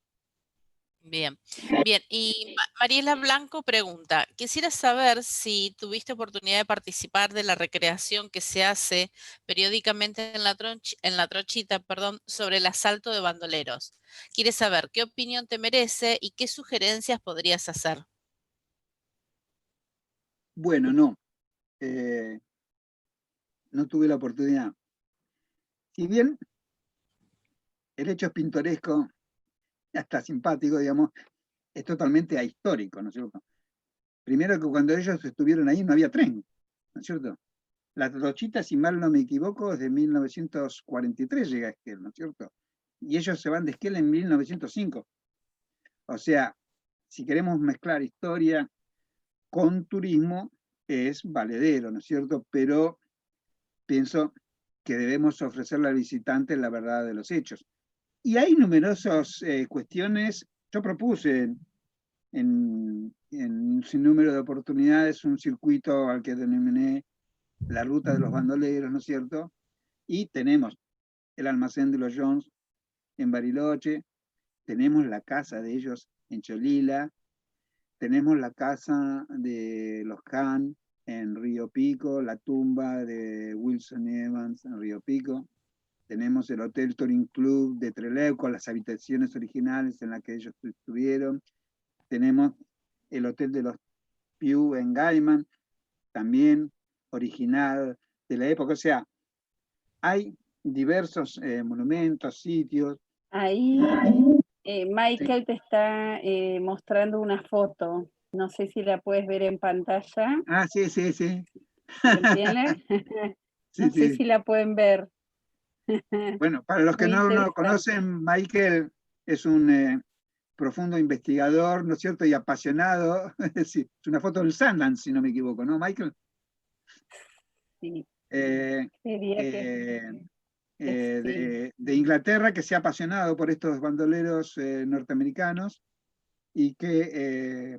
Bien, bien. Y Mariela Blanco pregunta, quisiera saber si tuviste oportunidad de participar de la recreación que se hace periódicamente en la Trochita, perdón, sobre el asalto de bandoleros. Quiere saber qué opinión te merece y qué sugerencias podrías hacer. Bueno, no. No tuve la oportunidad. Si bien el hecho es pintoresco, hasta simpático, digamos, es totalmente ahistórico, ¿no es cierto? Primero que cuando ellos estuvieron ahí no había tren, ¿no es cierto? La Trochita, si mal no me equivoco, es de 1943 llega a Esquel, ¿no es cierto? Y ellos se van de Esquel en 1905. O sea, si queremos mezclar historia con turismo, es valedero, ¿no es cierto? Pero pienso que debemos ofrecerle al visitante la verdad de los hechos. Y hay numerosas cuestiones. Yo propuse en un sinnúmero de oportunidades un circuito al que denominé la ruta de los bandoleros, ¿no es cierto? Y tenemos el almacén de los Jones en Bariloche, tenemos la casa de ellos en Cholila, tenemos la casa de los Khan en Río Pico, la tumba de Wilson Evans en Río Pico, tenemos el Hotel Touring Club de Trelew con las habitaciones originales en las que ellos estuvieron, tenemos el Hotel de los Pew en Gaiman, también original de la época. O sea, hay diversos monumentos, sitios. Ahí Sí. Michael te está mostrando una foto. No sé si la puedes ver en pantalla. Ah, sí, sí, sí. ¿Entiendes? Sí, No sé sí. si la pueden ver. Bueno, para los que Muy no lo interesante. conocen, Michael es un profundo investigador, ¿no es cierto? Y apasionado. Sí, es una foto del Sundance, si no me equivoco, ¿no, Michael? Sí, Eh, diría eh, que sí. de Inglaterra, que se ha apasionado por estos bandoleros norteamericanos y que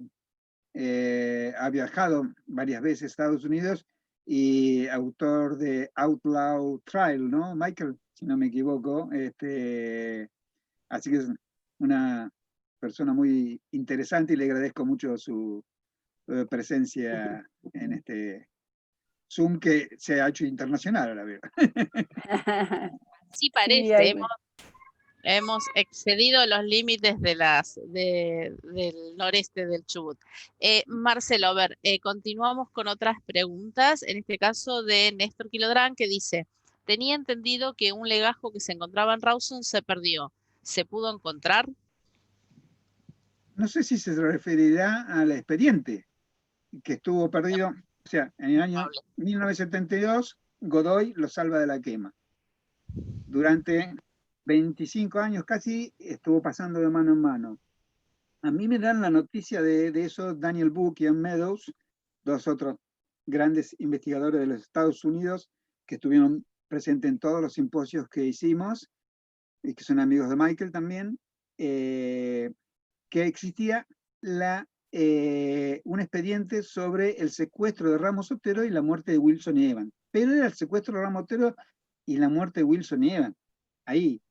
ha viajado varias veces a Estados Unidos y autor de Outlaw Trial, ¿no, Michael? Si no me equivoco. Así que es una persona muy interesante y le agradezco mucho su presencia en este Zoom que se ha hecho internacional a la vez. Sí Sí, parece, hemos excedido los límites del noreste del Chubut. Marcelo, a ver, continuamos con otras preguntas, en este caso de Néstor Quilodrán, que dice, tenía entendido que un legajo que se encontraba en Rawson se perdió. ¿Se pudo encontrar? No sé si se referirá al expediente que estuvo perdido, o sea, en el año 1972, Godoy lo salva de la quema. Durante 25 años casi estuvo pasando de mano en mano. A mí me dan la noticia de eso Daniel Book y Ian Meadows, dos otros grandes investigadores de los Estados Unidos que estuvieron presentes en todos los simposios que hicimos y que son amigos de Michael también, que existía un expediente sobre el secuestro de Ramos Otero y la muerte de Wilson y Evans. Pero era el secuestro de Ramos Otero y la muerte de Wilson y Evans. Ahí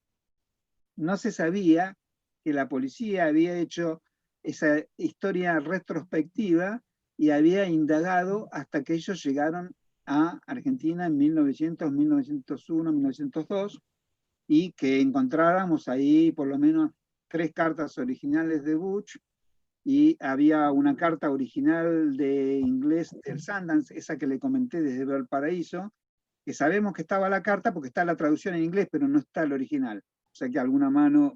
no se sabía que la policía había hecho esa historia retrospectiva y había indagado hasta que ellos llegaron a Argentina en 1900, 1901, 1902 y que encontráramos ahí por lo menos 3 cartas originales de Butch y había una carta original de inglés del Sundance, esa que le comenté desde Valparaíso, que sabemos que estaba la carta porque está la traducción en inglés, pero no está el original. O sea que alguna mano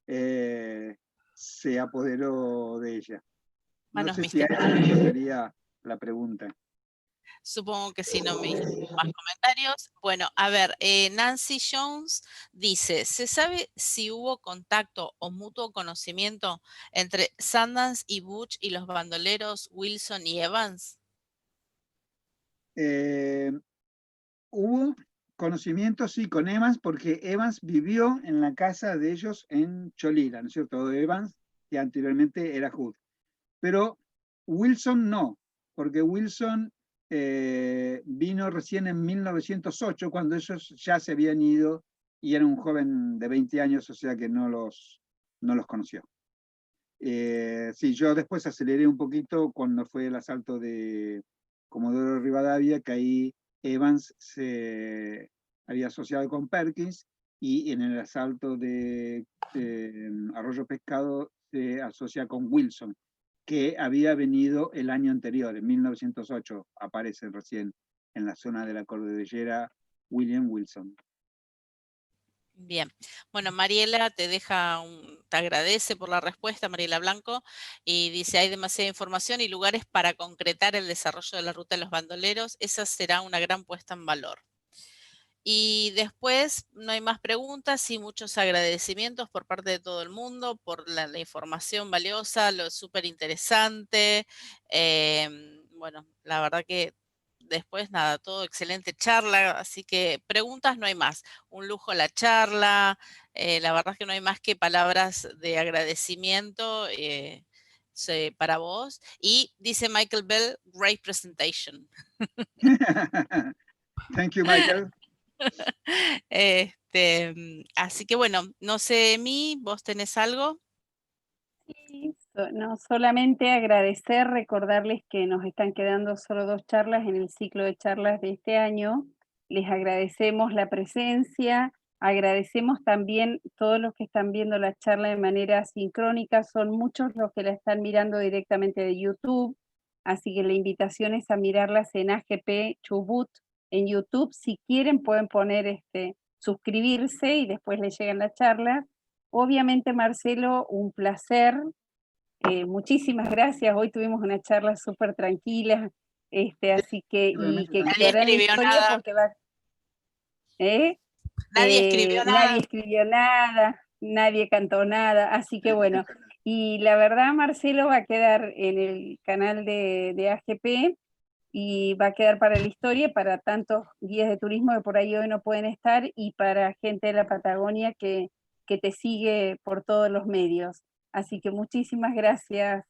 se apoderó de ella. No Manos sé si a eso se misteriosas. refería la pregunta. Supongo que si no me diste más comentarios. Bueno, a ver, Nancy Jones dice, ¿se sabe si hubo contacto o mutuo conocimiento entre Sundance y Butch y los bandoleros Wilson y Evans? hubo conocimiento, sí, con Evans, porque Evans vivió en la casa de ellos en Cholila, ¿no es cierto? Evans, que anteriormente era Hood. Pero Wilson no, porque Wilson vino recién en 1908, cuando ellos ya se habían ido y era un joven de 20 años, o sea que no los conoció. Sí, yo después aceleré un poquito cuando fue el asalto de Comodoro Rivadavia, que ahí Evans se había asociado con Perkins, y en el asalto de Arroyo Pescado se asocia con Wilson, que había venido el año anterior, en 1908, aparece recién en la zona de la cordillera William Wilson. Bien, bueno, Mariela te agradece por la respuesta, Mariela Blanco, y dice, hay demasiada información y lugares para concretar el desarrollo de la ruta de los bandoleros, esa será una gran puesta en valor. Y después no hay más preguntas y muchos agradecimientos por parte de todo el mundo por la información valiosa, lo súper interesante. Bueno, la verdad que después nada, todo excelente charla, así que preguntas no hay más. Un lujo la charla, la verdad es que no hay más que palabras de agradecimiento para vos. Y dice Michael Bell, great presentation. Thank you, Michael. Así que bueno, no sé, Emi, ¿vos tenés algo? Sí, no, solamente agradecer, recordarles que nos están quedando solo 2 charlas en el ciclo de charlas de este año. Les agradecemos la presencia, agradecemos también todos los que están viendo la charla de manera sincrónica, son muchos los que la están mirando directamente de YouTube, así que la invitación es a mirarlas en AGP Chubut en YouTube. Si quieren pueden poner suscribirse y después les llegan las charlas. Obviamente, Marcelo, un placer. Muchísimas gracias. Hoy tuvimos una charla súper tranquila, así que, y que Nadie quedará en la escribió historia nada. porque va. Nadie escribió nada. Nadie escribió nada, nadie cantó nada, así que bueno. Y la verdad, Marcelo va a quedar en el canal de AGP y va a quedar para la historia, para tantos guías de turismo que por ahí hoy no pueden estar y para gente de la Patagonia que te sigue por todos los medios. Así que muchísimas gracias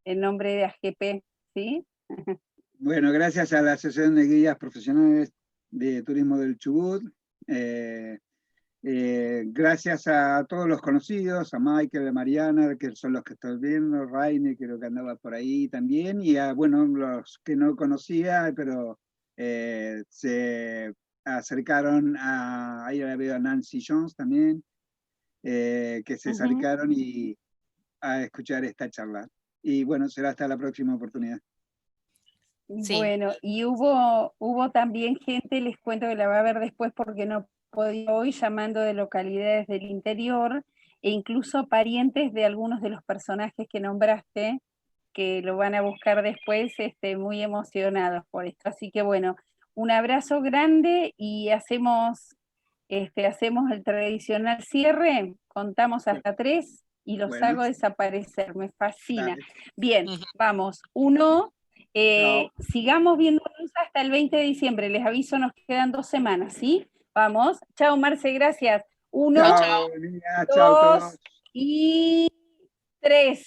en nombre de AGP, ¿sí? Bueno, gracias a la Asociación de Guías Profesionales de Turismo del Chubut, gracias a todos los conocidos, a Michael, a Mariana, que son los que estoy viendo, Raine, creo que andaba por ahí también, y a, bueno, los que no conocía, pero se acercaron ahí la veo a Nancy Jones también, que se acercaron y a escuchar esta charla. Y bueno, será hasta la próxima oportunidad. Sí. Bueno, y hubo también gente, les cuento que la va a ver después porque no podía hoy, llamando de localidades del interior, e incluso parientes de algunos de los personajes que nombraste, que lo van a buscar después, muy emocionados por esto. Así que bueno, un abrazo grande y hacemos el tradicional cierre, contamos hasta 3 y los hago desaparecer, me fascina. Dale. Bien, vamos, 1... sigamos viendo hasta el 20 de diciembre, les aviso, nos quedan 2 semanas, ¿sí? Vamos, chao Marce, gracias. 1, 2 y 3.